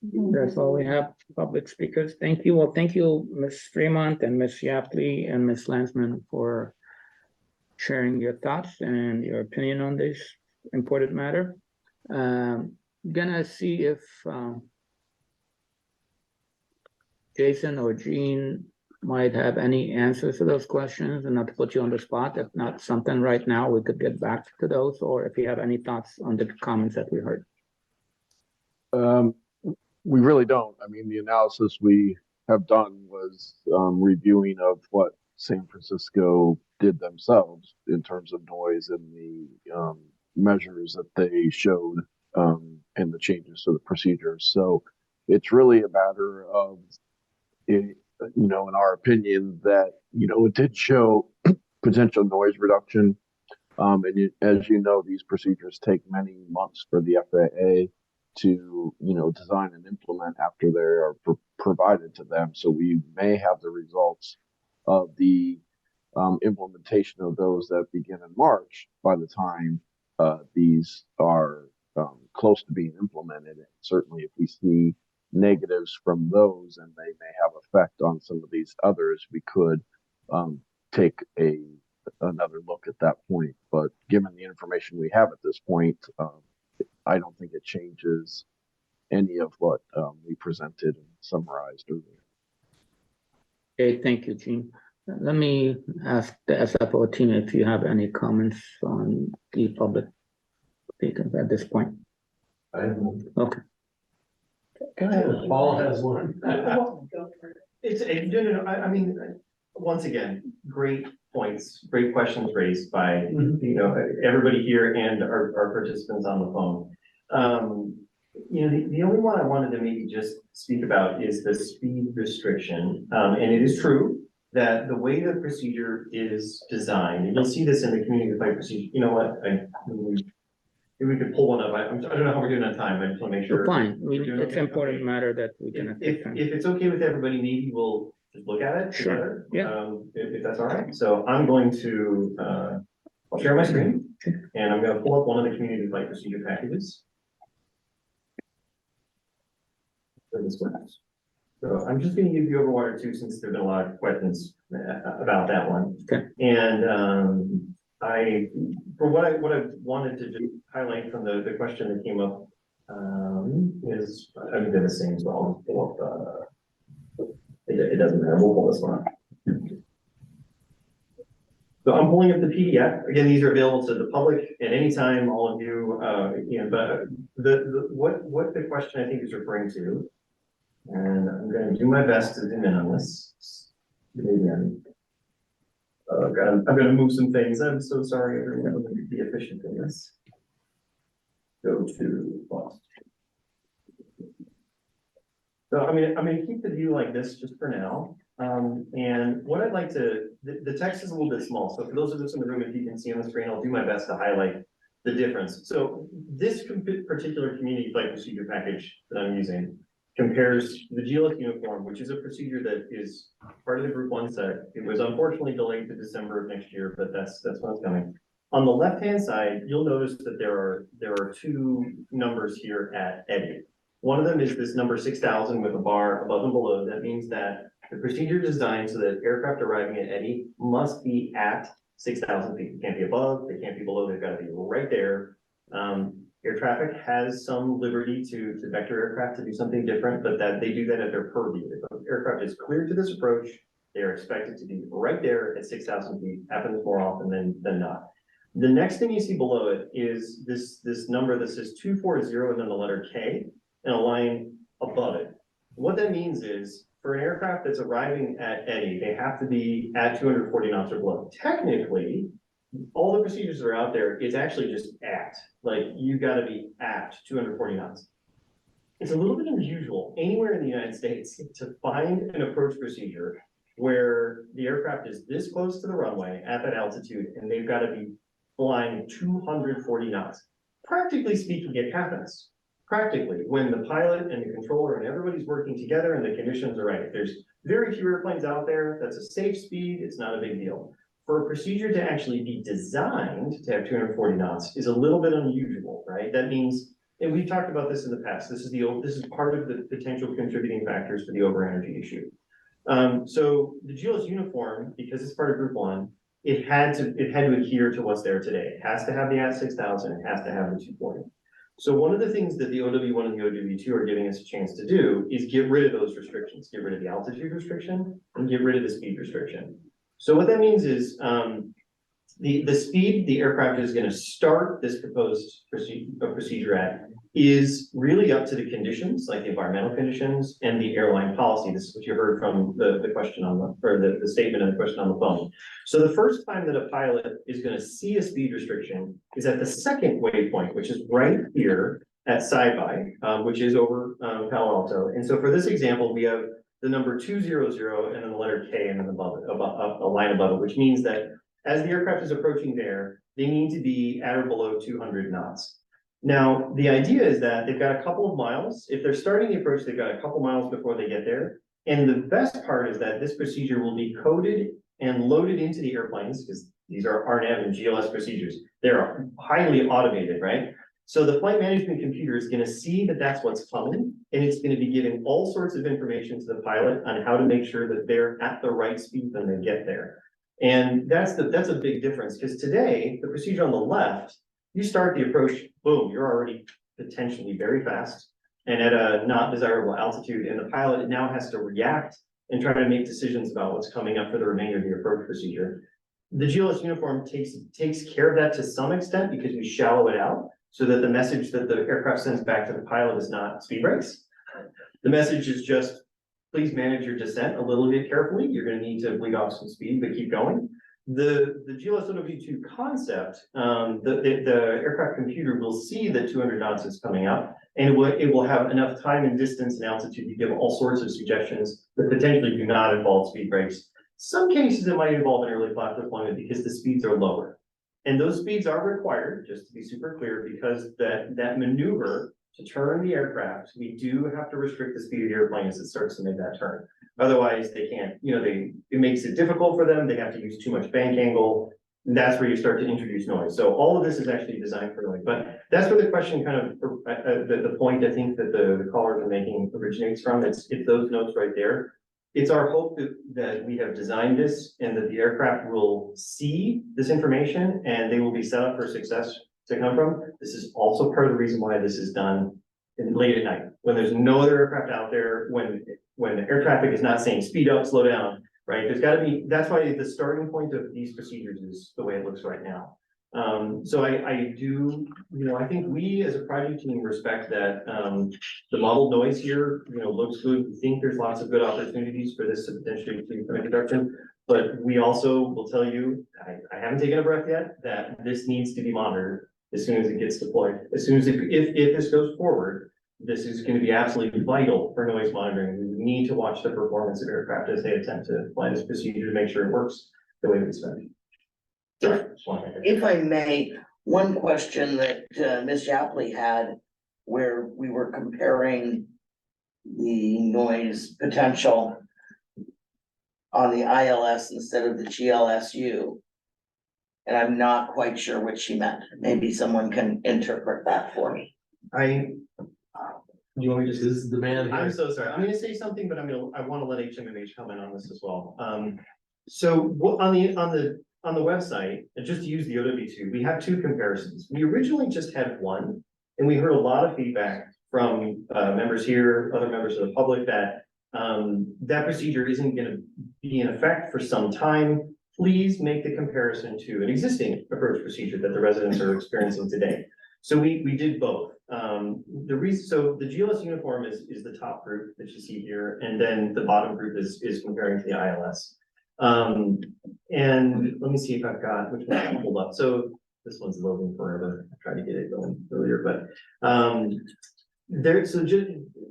That's all we have, public speakers. Thank you. Well, thank you, Ms. Fremont and Ms. Shapley and Ms. Landsman, for sharing your thoughts and your opinion on this important matter. Gonna see if Jason or Jean might have any answers to those questions, and not to put you on the spot. If not something right now, we could get back to those, or if you have any thoughts on the comments that we heard.
We really don't. I mean, the analysis we have done was reviewing of what San Francisco did themselves in terms of noise and the measures that they showed and the changes to the procedures. So it's really a matter of, in our opinion, that, it did show potential noise reduction. And as you know, these procedures take many months for the FAA to, design and implement after they are provided to them. So we may have the results of the implementation of those that begin in March by the time these are close to being implemented. And certainly if we see negatives from those and they may have effect on some of these others, we could take another look at that point. But given the information we have at this point, I don't think it changes any of what we presented and summarized earlier.
Okay, thank you, Gene. Let me ask the SFO team if you have any comments on the public speakers at this point.
I have one.
Okay.
Go ahead.
Paul has one.
I mean, once again, great points, great questions raised by, everybody here and our participants on the phone. The only one I wanted to maybe just speak about is the speed restriction. And it is true that the way the procedure is designed, and you'll see this in the community fight procedure. You know what? Maybe we could pull one up. I don't know how we're doing on time. I just want to make sure.
We're fine. It's
okay?
an important matter that we can.
If it's okay with everybody, maybe we'll just look at it together.
Yeah.
If that's all right. So I'm going to I'll share my screen, and I'm going to pull up one of the community fight procedure packages. So I'm just going to give you over one or two, since there've been a lot of questions about that one.
Okay.
And what I wanted to do, highlight from the question that came up is, I mean, they're the same, so I'll pull up, it doesn't matter, we'll pull this one up. So I'm pulling up the PDF. Again, these are available to the public at any time, all of you, but what the question I think is referring to, and I'm going to do my best to zoom in on this. Maybe I'm going to move some things. I'm so sorry, everyone. Let me be efficient in this. Go to Boston. So I'm going to keep the view like this just for now. And what I'd like to, the text is a little bit small. So for those of us in the room, if you can see on the screen, I'll do my best to highlight the difference. So this particular community flight procedure package that I'm using compares the GLS uniform, which is a procedure that is part of the group 1 set. It was unfortunately delayed to December of next year, but that's when it's coming. On the left-hand side, you'll notice that there are two numbers here at EDI. One of them is this number 6,000 with a bar above and below. That means that the procedure is designed so that aircraft arriving at EDI must be at 6,000 feet. They can't be above, they can't be below, they've got to be right there. Air traffic has some liberty to vector aircraft to do something different, but that they do that at their purview. If an aircraft is cleared to this approach, they are expected to be right there at 6,000 feet. Happens more often than not. The next thing you see below it is this number that says 240 and then the letter K and a line above it. What that means is for an aircraft that's arriving at EDI, they have to be at 240 knots or below. Technically, all the procedures that are out there, it's actually just at, like you got to be at 240 knots. It's a little bit unusual anywhere in the United States to find an approach procedure where the aircraft is this close to the runway at that altitude and they've got to be flying 240 knots. Practically speaking, it happens. Practically, when the pilot and the controller and everybody's working together and the conditions are right. If there's very few airplanes out there, that's a safe speed, it's not a big deal. For a procedure to actually be designed to have 240 knots is a little bit unusual, right? That means, and we've talked about this in the past, this is part of the potential contributing factors to the over energy issue. So the GLS uniform, because it's part of Group 1, it had to adhere to what's there today. It has to have the at 6,000, it has to have the 240. So one of the things that the OW1 and the OW2 are giving us a chance to do is get rid of those restrictions, get rid of the altitude restriction and get rid of the speed restriction. So what that means is the speed the aircraft is going to start this proposed procedure at is really up to the conditions, like the environmental conditions and the airline policy. This is what you heard from the question on the statement and the question on the phone. So the first time that a pilot is going to see a speed restriction is at the second waypoint, which is right here at Sci-Fi, which is over Palo Alto. And so for this example, we have the number 200 and then the letter K and then above it, a line above it, which means that as the aircraft is approaching there, they need to be at or below 200 knots. Now, the idea is that they've got a couple of miles. If they're starting the approach, they've got a couple miles before they get there. And the best part is that this procedure will be coded and loaded into the airplanes, because these are RNAV and GLS procedures. They're highly automated, right? So the flight management computer is going to see that that's what's coming, and it's going to be giving all sorts of information to the pilot on how to make sure that they're at the right speed when they get there. And that's a big difference, because today, the procedure on the left, you start the approach, boom, you're already potentially very fast and at a not desirable altitude, and the pilot now has to react and try to make decisions about what's coming up for the remainder of the approach procedure. The GLS uniform takes care of that to some extent because we shallow it out so that the message that the aircraft sends back to the pilot is not speed brakes. The message is just, please manage your descent a little bit carefully. You're going to need to bleed off some speed, but keep going. The GLS OW2 concept, the aircraft computer will see that 200 knots is coming up, and it will have enough time and distance and altitude to give all sorts of suggestions that potentially do not involve speed brakes. Some cases it might involve an early flap deployment because the speeds are lower. And those speeds are required, just to be super clear, because that maneuver to turn the aircraft, we do have to restrict the speed of the airplane as it starts to make that turn. Otherwise, they can't, it makes it difficult for them. They have to use too much bank angle. And that's where you start to introduce noise. So all of this is actually designed for noise. But that's where the question kind of, the point I think that the callers are making originates from. It's those notes right there. It's our hope that we have designed this and that the aircraft will see this information and they will be set up for success to come from. This is also part of the reason why this is done late at night, when there's no other aircraft out there, when the air traffic is not saying speed up, slow down, right? There's got to be, that's why the starting point of these procedures is the way it looks right now. So I do, I think we as a project team respect that the model noise here, looks good. We think there's lots of good opportunities for this to potentially be from introduction, but we also will tell you, I haven't taken a breath yet, that this needs to be monitored as soon as it gets deployed. As soon as if this goes forward, this is going to be absolutely vital for noise monitoring. We need to watch the performance of aircraft as they attempt to fly this procedure to make sure it works the way we expect.
If I may, One question that Ms. Yapley had, where we were comparing the noise potential on the ILS instead of the GLSU. And I'm not quite sure what she meant. Maybe someone can interpret that for me.
You want me to just, this is the man
I'm
here.
so sorry. I'm gonna say something, but I want to let HMMH comment on this as well. So what on the website, and just to use the OW2, we have two comparisons. We originally just had one, and we heard a lot of feedback from members here, other members of the public, that that procedure isn't gonna be in effect for some time. Please make the comparison to an existing approach procedure that the residents are experiencing today. So we did both. So the GLS uniform is the top group that you see here, and then the bottom group is comparing to the ILS. And let me see if I've got which one I pulled up. So this one's loading forever. I tried to get it going earlier, but so just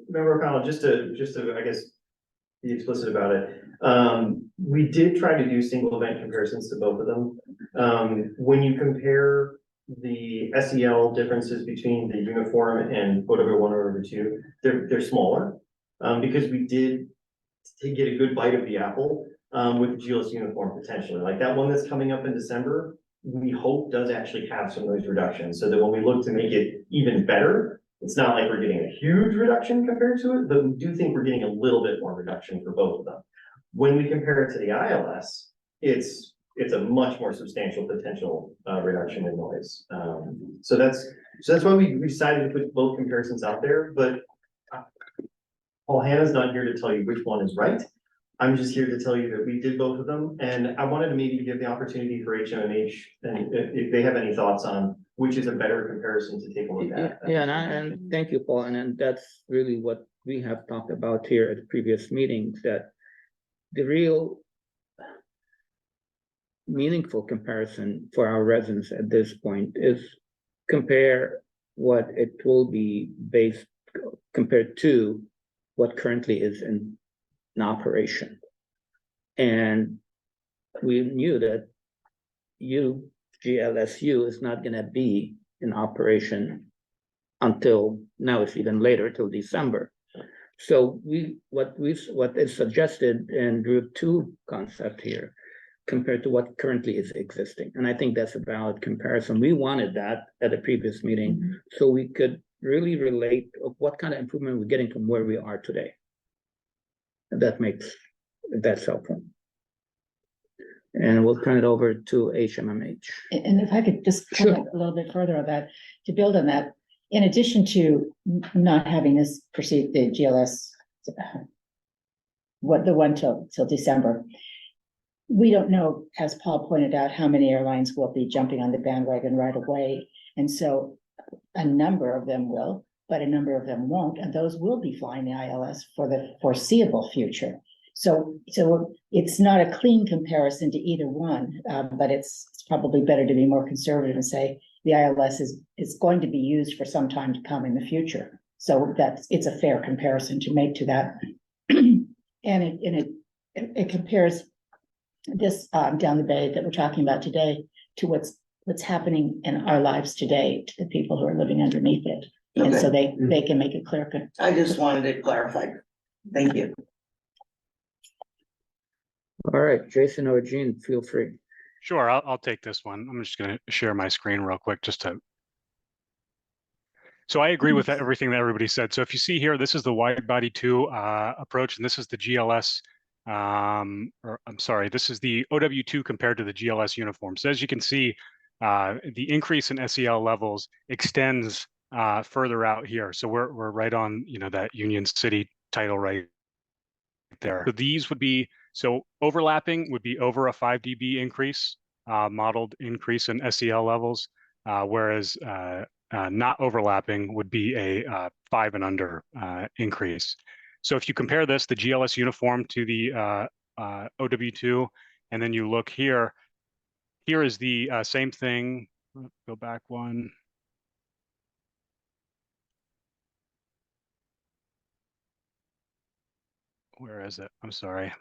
remember, O'Connell, just to I guess be explicit about it. We did try to do single event comparisons to both of them. When you compare the SEL differences between the uniform and OW1 or OW2, they're smaller, because we did to get a good bite of the apple with the GLS uniform potentially. Like that one that's coming up in December, we hope does actually have some noise reductions, so that when we look to make it even better, it's not like we're getting a huge reduction compared to it, but we do think we're getting a little bit more reduction for both of them. When we compare it to the ILS, it's a much more substantial potential reduction in noise. So that's why we decided to put both comparisons out there, but Paul Hannah's not here to tell you which one is right. I'm just here to tell you that we did both of them, and I wanted to maybe give the opportunity for HMMH, and if they have any thoughts on which is a better comparison to take a look at.
Yeah, and thank you, Paul, and that's really what we have talked about here at previous meetings, that the real meaningful comparison for our residents at this point is compare what it will be based compared to what currently is in operation. And we knew that GLSU is not going to be in operation until now. It's even later, till December. So what is suggested in group 2 concept here compared to what currently is existing, and I think that's a valid comparison. We wanted that at a previous meeting, so we could really relate of what kind of improvement we're getting from where we are today. And that's helpful. And we'll turn it over to HMMH.
And if I could just comment a little bit further on that, to build on that, in addition to not having this proceed, the GLS, the one till December, we don't know, as Paul pointed out, how many airlines will be jumping on the bandwagon right away. And so a number of them will, but a number of them won't, and those will be flying the ILS for the foreseeable future. So it's not a clean comparison to either one, but it's probably better to be more conservative and say the ILS is going to be used for some time to come in the future. So it's a fair comparison to make to that. And it compares this down the bay that we're talking about today to what's happening in our lives today to the people who are living underneath it.
Okay.
And so they can make it clear.
I just wanted it clarified. Thank you.
All right, Jason or Jean, feel free.
Sure, I'll take this one. I'm just going to share my screen real quick just to. So I agree with everything that everybody said. So if you see here, this is the wide body 2 approach, and this is the GLS. Or I'm sorry, this is the OW2 compared to the GLS uniform. So as you can see, the increase in SEL levels extends further out here. So we're right on, that Union City title right there. So these would be, overlapping would be over a 5 dB increase, modeled increase in SEL levels, whereas not overlapping would be a 5 and under increase. So if you compare this, the GLS uniform to the OW2, and then you look here is the same thing. Go back one. Where is it? I'm sorry.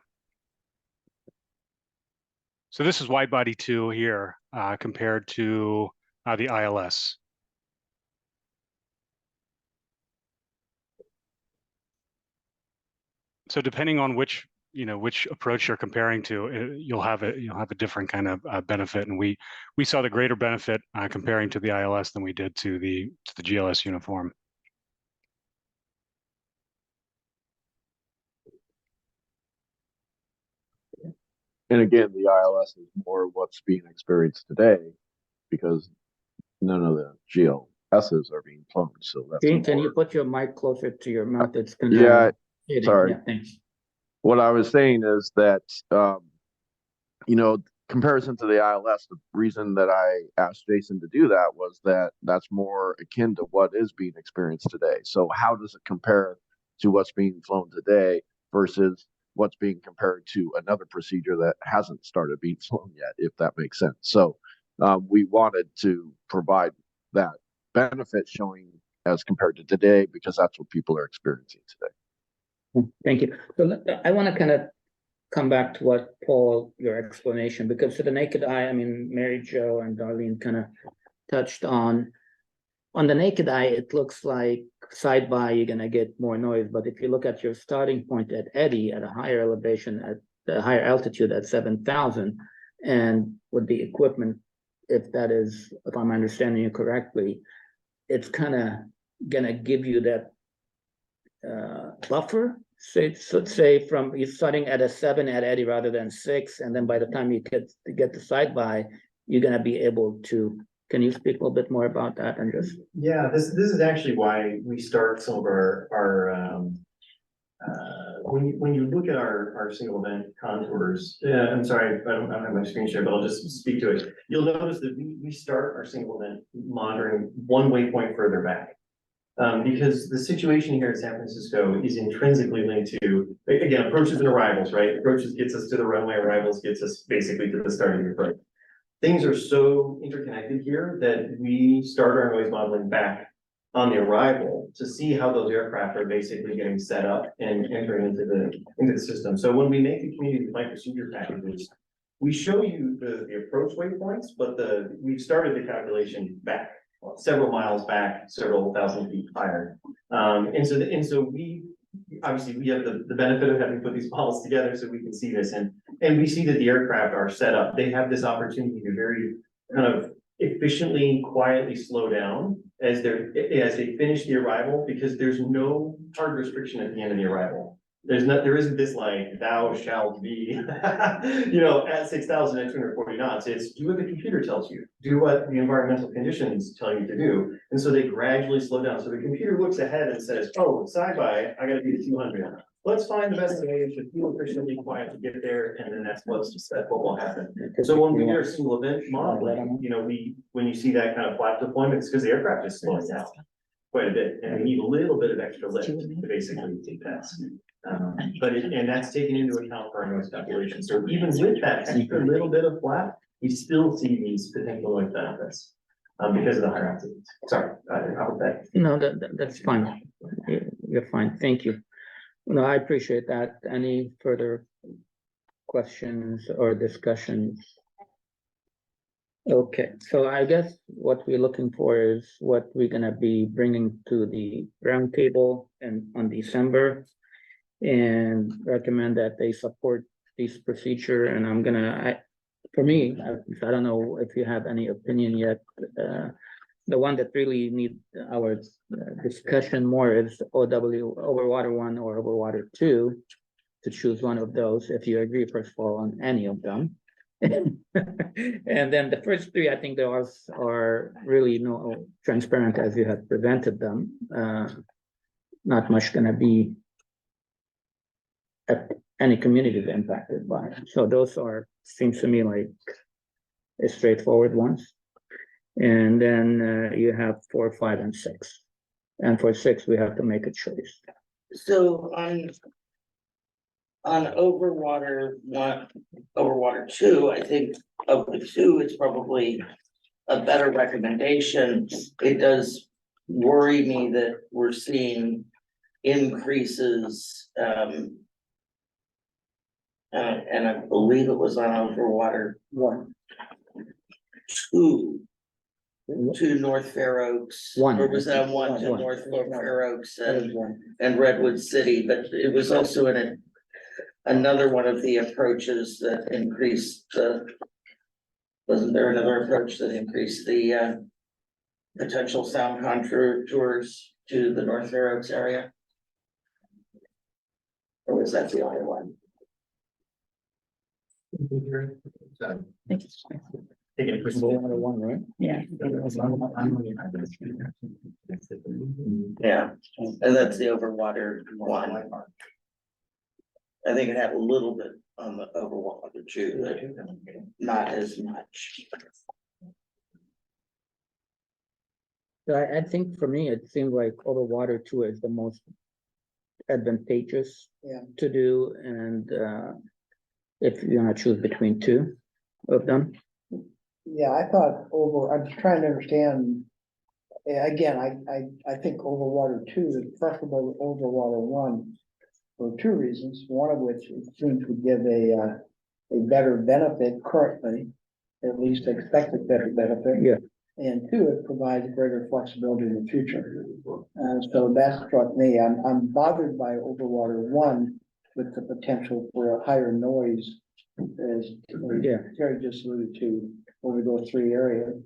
So this is wide body 2 here compared to the ILS. So depending on which approach you're comparing to, you'll have a different kind of benefit, and we saw the greater benefit comparing to the ILS than we did to the GLS uniform.
And again, the ILS is more what's being experienced today because none of the GLSs are being flown. So that's
Gene, can you
more,
put your mic closer to your mouth? It's kind of.
yeah, sorry.
Yeah, thanks.
What I was saying is that, comparison to the ILS, the reason that I asked Jason to do that was that that's more akin to what is being experienced today. So how does it compare to what's being flown today versus what's being compared to another procedure that hasn't started being flown yet, if that makes sense. So we wanted to provide that benefit showing as compared to today, because that's what people are experiencing today.
Thank you. So I want to kind of come back to what, Paul, your explanation, because to the naked eye, I mean, Mary Jo and Darlene kind of touched on the naked eye, it looks like side by you're going to get more noise. But if you look at your starting point at Eddy at a higher elevation, at the higher altitude at 7,000, and with the equipment, if I'm understanding you correctly, it's kind of going to give you that buffer. Say from you're starting at a 7 at Eddy rather than 6, and then by the time you get to side by, you're going to be able to. Can you speak a little bit more about that and just?
Yeah, this is actually why we start some of our when you look at our single event contours, I'm sorry, I don't have my screen share, but I'll just speak to it. You'll notice that we start our single event monitoring one waypoint further back. Because the situation here in San Francisco is intrinsically linked to, again, approaches and arrivals, right? Approaches gets us to the runway, arrivals gets us basically to the start of your flight. Things are so interconnected here that we start our noise modeling back on the arrival to see how those aircraft are basically getting set up and entering into the system. So when we make the community flight procedure packages, we show you the approach waypoints, but we've started the calculation back, several miles back, several thousand feet higher. And so we obviously we have the benefit of having put these models together so we can see this, and we see that the aircraft are set up. They have this opportunity to very kind of efficiently, quietly slow down as they finish the arrival, because there's no hard restriction at the end of the arrival. There isn't this like thou shalt be, at 6,000 at 240 knots. It's do what the computer tells you, do what the environmental conditions tell you to do. And so they gradually slow down. So the computer looks ahead and says, oh, side by, I gotta be at 200. Let's find the best way to feel efficiently quiet to get there. And then that's what will happen. So when we get our single event modeling, when you see that kind of flat deployment, it's because the aircraft is slowing down quite a bit. And we need a little bit of extra lift to basically take that. And that's taken into account for our noise calculation. So even with that extra little bit of flat, you still see these potential noise benefits because of the higher altitudes. Sorry, how about that?
No, that's fine. You're fine. Thank you. No, I appreciate that. Any further questions or discussions? Okay, so I guess what we're looking for is what we're gonna be bringing to the roundtable on December, and recommend that they support this procedure. And I'm gonna, for me, I don't know if you have any opinion yet. The one that really need our discussion more is OW, Overwater 1 or Overwater 2, to choose one of those, if you agree, first of all, on any of them. And then the first three, I think those are really no transparent as you have presented them. Not much gonna be any communities impacted by it. So those seems to me like a straightforward ones. And then you have 4, 5, and 6. And for 6, we have to make a choice.
So on Overwater 1, Overwater 2, I think of the two, it's probably a better recommendation. It does worry me that we're seeing increases, and I believe it was on Overwater 1, 2. to North Fair Oaks.
One.
Or was that one to
One.
North Fair Oaks
That is
and,
one.
and Redwood City, but it was also in another one of the approaches that increased the, wasn't there another approach that increased the, potential sound contours to the North Fair Oaks area? Or was that the only one?
Taking a
The other one, right?
Yeah.
Yeah, and that's the overwater one. I think it had a little bit on the overwater too, but not as much.
So I think for me, it seemed like overwater two is the most advantageous
Yeah.
to do, and if you're gonna choose between two of them.
Yeah, I thought I'm just trying to understand. Again, I think overwater two is preferable to overwater one for two reasons, one of which it seems to give a better benefit currently, at least expected better benefit.
Yeah.
And two, it provides greater flexibility in the future. So that struck me. I'm bothered by overwater one with the potential for a higher noise, as
Yeah.
Terry just alluded to, over those three areas.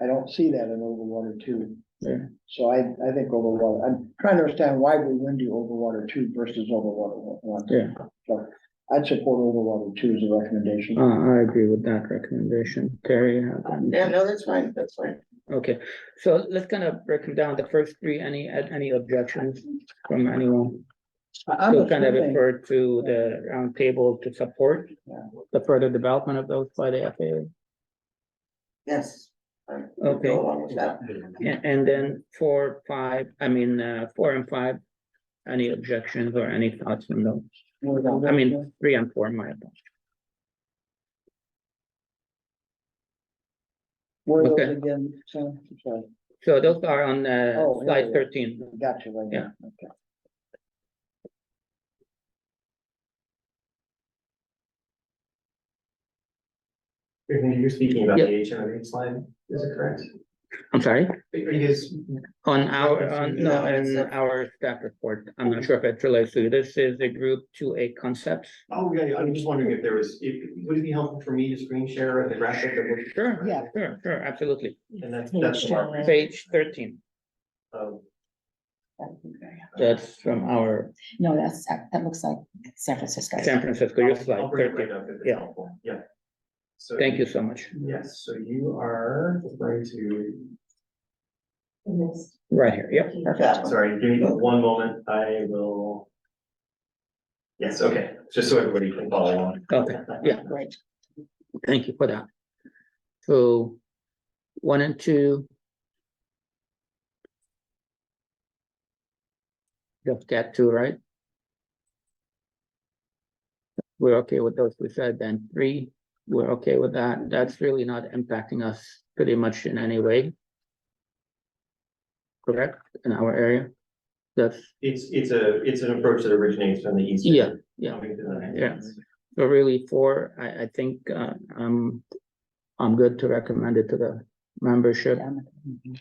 I don't see that in overwater two.
Yeah.
So I think overwater, I'm trying to understand why we wouldn't do overwater two versus overwater one.
Yeah.
So I'd support overwater two as a recommendation.
I agree with that recommendation. Terry?
Yeah, no, that's fine, that's fine.
Okay, so let's kind of break them down. The first three, any objections from anyone?
I'm
To kind of
assuming-
refer to the roundtable to support the further development of those by the FAA.
Yes. I would
Okay.
go along with that.
And then 4, 5, 4 and 5, any objections or any thoughts on those? I mean, 3 and 4, my apologies.
Where are
Okay.
those again, Sam? I'm sorry.
So those are on
Oh,
slide
yeah.
13.
Gotcha, right
Yeah.
here. Okay.
You're speaking about
Yep.
the HMA slide, is it correct?
I'm sorry,
Are you guys,
on our staff report. I'm not sure if it relates to you. This is a group 2A concepts.
oh, yeah, I'm just wondering if there was, would it be helpful for me to screen share the graphic that was?
Sure, sure, absolutely.
And that's from our,
Page 13,
oh,
that's from our
No, that looks like San Francisco.
San Francisco, your
I'll
slide
bring it
13.
right up if it's
Yeah.
helpful, yeah. So.
Thank you so much.
Yes, so you are referring to,
Right here, yep.
Yeah.
sorry, give me one moment, I will. Yes, okay, just so everybody can follow along.
Okay, yeah,
Great.
thank you for that. So 1 and 2. Just get 2, right? We're okay with those, we said. Then 3, we're okay with that. That's really not impacting us pretty much in any way. Correct, in our area? That's,
It's an approach that originates from the east.
yeah, yeah.
Coming to the-
Yeah. So really 4, I think, I'm good to recommend it to the membership.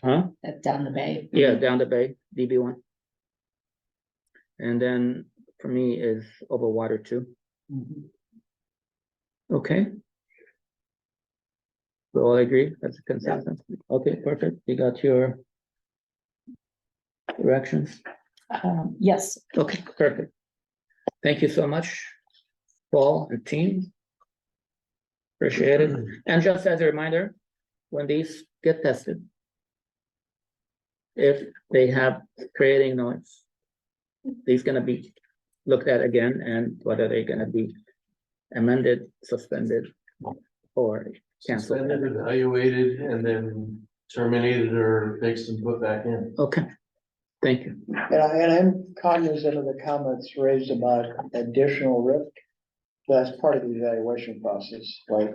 Huh?
Down the bay.
Yeah, down the bay, DB1. And then for me is overwater 2. Okay. We all agree, that's a consensus. Okay, perfect. You got your directions?
Yes,
Okay, perfect. Thank you so much, Paul and team. Appreciate it. And just as a reminder, when these get tested, if they have creating noise, these gonna be looked at again, and whether they're gonna be amended, suspended, or canceled.
Suspended, evaluated, and then terminated or fixed and put back in.
Okay, thank you.
And I'm cognizant of the comments raised about additional risk. That's part of the evaluation process, like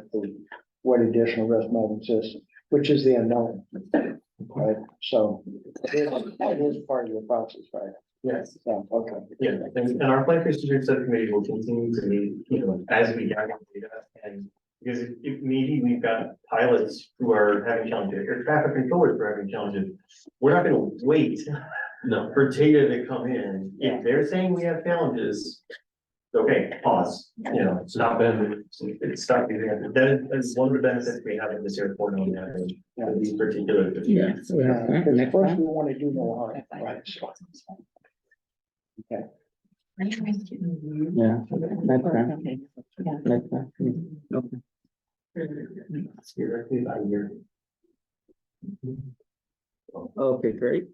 what additional risk might exist, which is the unknown. Right, so it is part of the process, right?
Yes.
Yeah, okay.
Yeah, and our flight procedure subcommittee will continue to meet, as we gather data and Because if maybe we've got pilots who are having challenges, or traffic controllers who are having challenges, we're not gonna wait for data to come in. If they're saying we have challenges, okay, pause, stop them, stop using it. That is one of the benefits we have in this airport on that, for these particular.
Yeah. So we have that.
Because
Next
first
one.
we want to do no harm, right? So- Okay.
Yeah. Next one. Next one. Okay. Okay, great.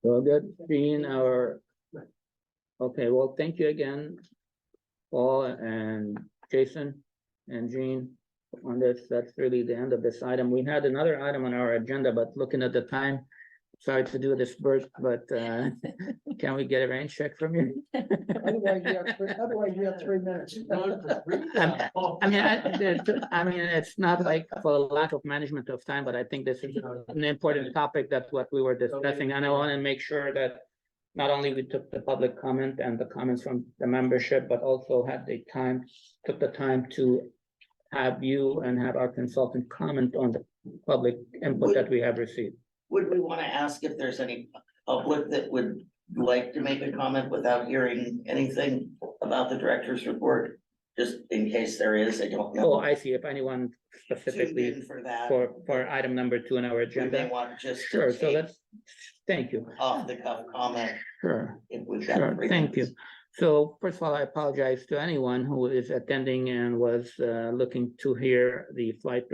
Well, good. Seeing our. Okay, well, thank you again, Paul and Jason and Jean on this. That's really the end of this item. We had another item on our agenda, but looking at the time, sorry to do this, Bert, but can we get a rain check from you?
Otherwise you have 3 minutes.
I mean, it's not like for lack of management of time, but I think this is an important topic. That's what we were discussing. And I want to make sure that not only we took the public comment and the comments from the membership, but also took the time to have you and have our consultant comment on the public input that we have received.
Would we want to ask if there's any public that would like to make a comment without hearing anything about the director's report? Just in case there is, I don't know.
Oh, I see. If anyone specifically
Tuned in for that.
for item number 2 on our
We may
agenda.
want just.
Sure, so that's, thank you.
Off the cuff comment.
Sure.
If we've got.
Sure,
3
thank you.
minutes.
So first of all, I apologize to anyone who is attending and was looking to hear the flight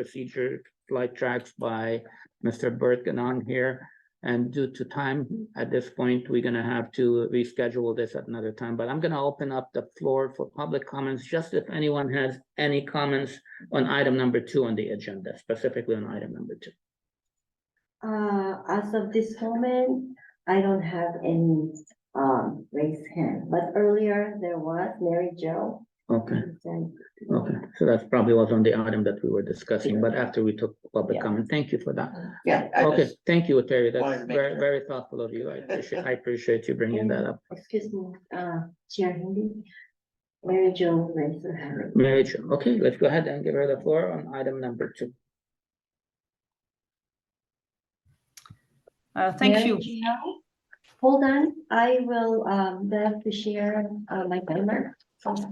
tracks by Mr. Bert Ganon here. And due to time, at this point, we're gonna have to reschedule this at another time, but I'm gonna open up the floor for public comments, just if anyone has any comments on item number 2 on the agenda, specifically on item number 2.
As of this moment, I don't have any, raised hand, but earlier there was Mary Jo.
Okay, okay, so that's probably was on the item that we were discussing, but after we took public
Yeah.
comment, thank you for that.
Yeah.
Okay, thank you, Terry,
wanted
that's
to make
very,
sure.
very thoughtful of you, I appreciate you bringing that up.
Excuse me, Chair Hindi. Mary Jo raised her hand.
Mary Jo, okay, let's go ahead and give her the floor on item number 2.
Thank
Mary
you.
Jo? Hold on, I will, have to share, my timer. Okay.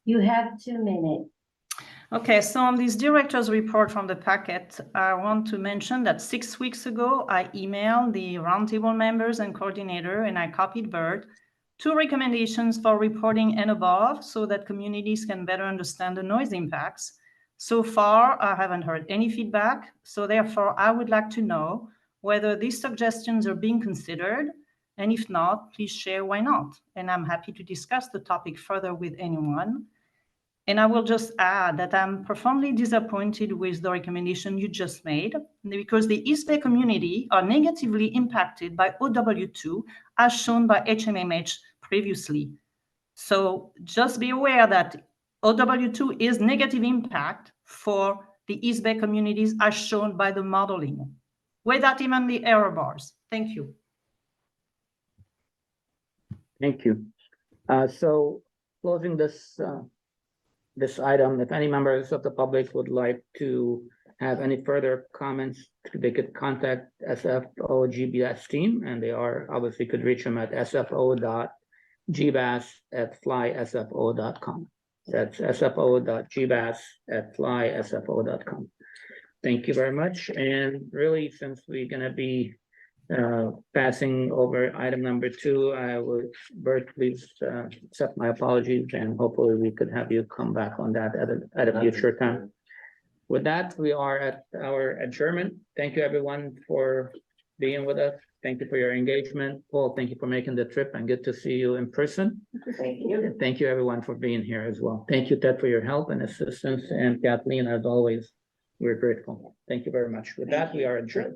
You have 2 minutes.
Okay, so on this director's report from the packet, I want to mention that 6 weeks ago, I emailed the roundtable members and coordinator, and I copied Bert, 2 recommendations for reporting and above so that communities can better understand the noise impacts. So far, I haven't heard any feedback, so therefore I would like to know whether these suggestions are being considered, and if not, please share why not. And I'm happy to discuss the topic further with anyone. And I will just add that I'm profoundly disappointed with the recommendation you just made, because the East Bay community are negatively impacted by OW2, as shown by HMMH previously. So just be aware that OW2 is negative impact for the East Bay communities as shown by the modeling, without even the error bars. Thank you.
Thank you. So closing this item, if any members of the public would like to have any further comments, they could contact SFO GBAS team, and they are obviously could reach them at sfo.gbas@flysfo.com. That's sfo.gbas@flysfo.com. Thank you very much. And really, since we're gonna be passing over item number 2, I would, Bert, please accept my apologies, and hopefully we could have you come back on that at a future time. With that, we are at our adjournment. Thank you, everyone, for being with us. Thank you for your engagement. Paul, thank you for making the trip, and good to see you in person.
Thank you.
And thank you, everyone, for being here as well. Thank you, Ted, for your help and assistance, and Kathleen, as always, we're grateful. Thank you very much. With that, we are adjourned.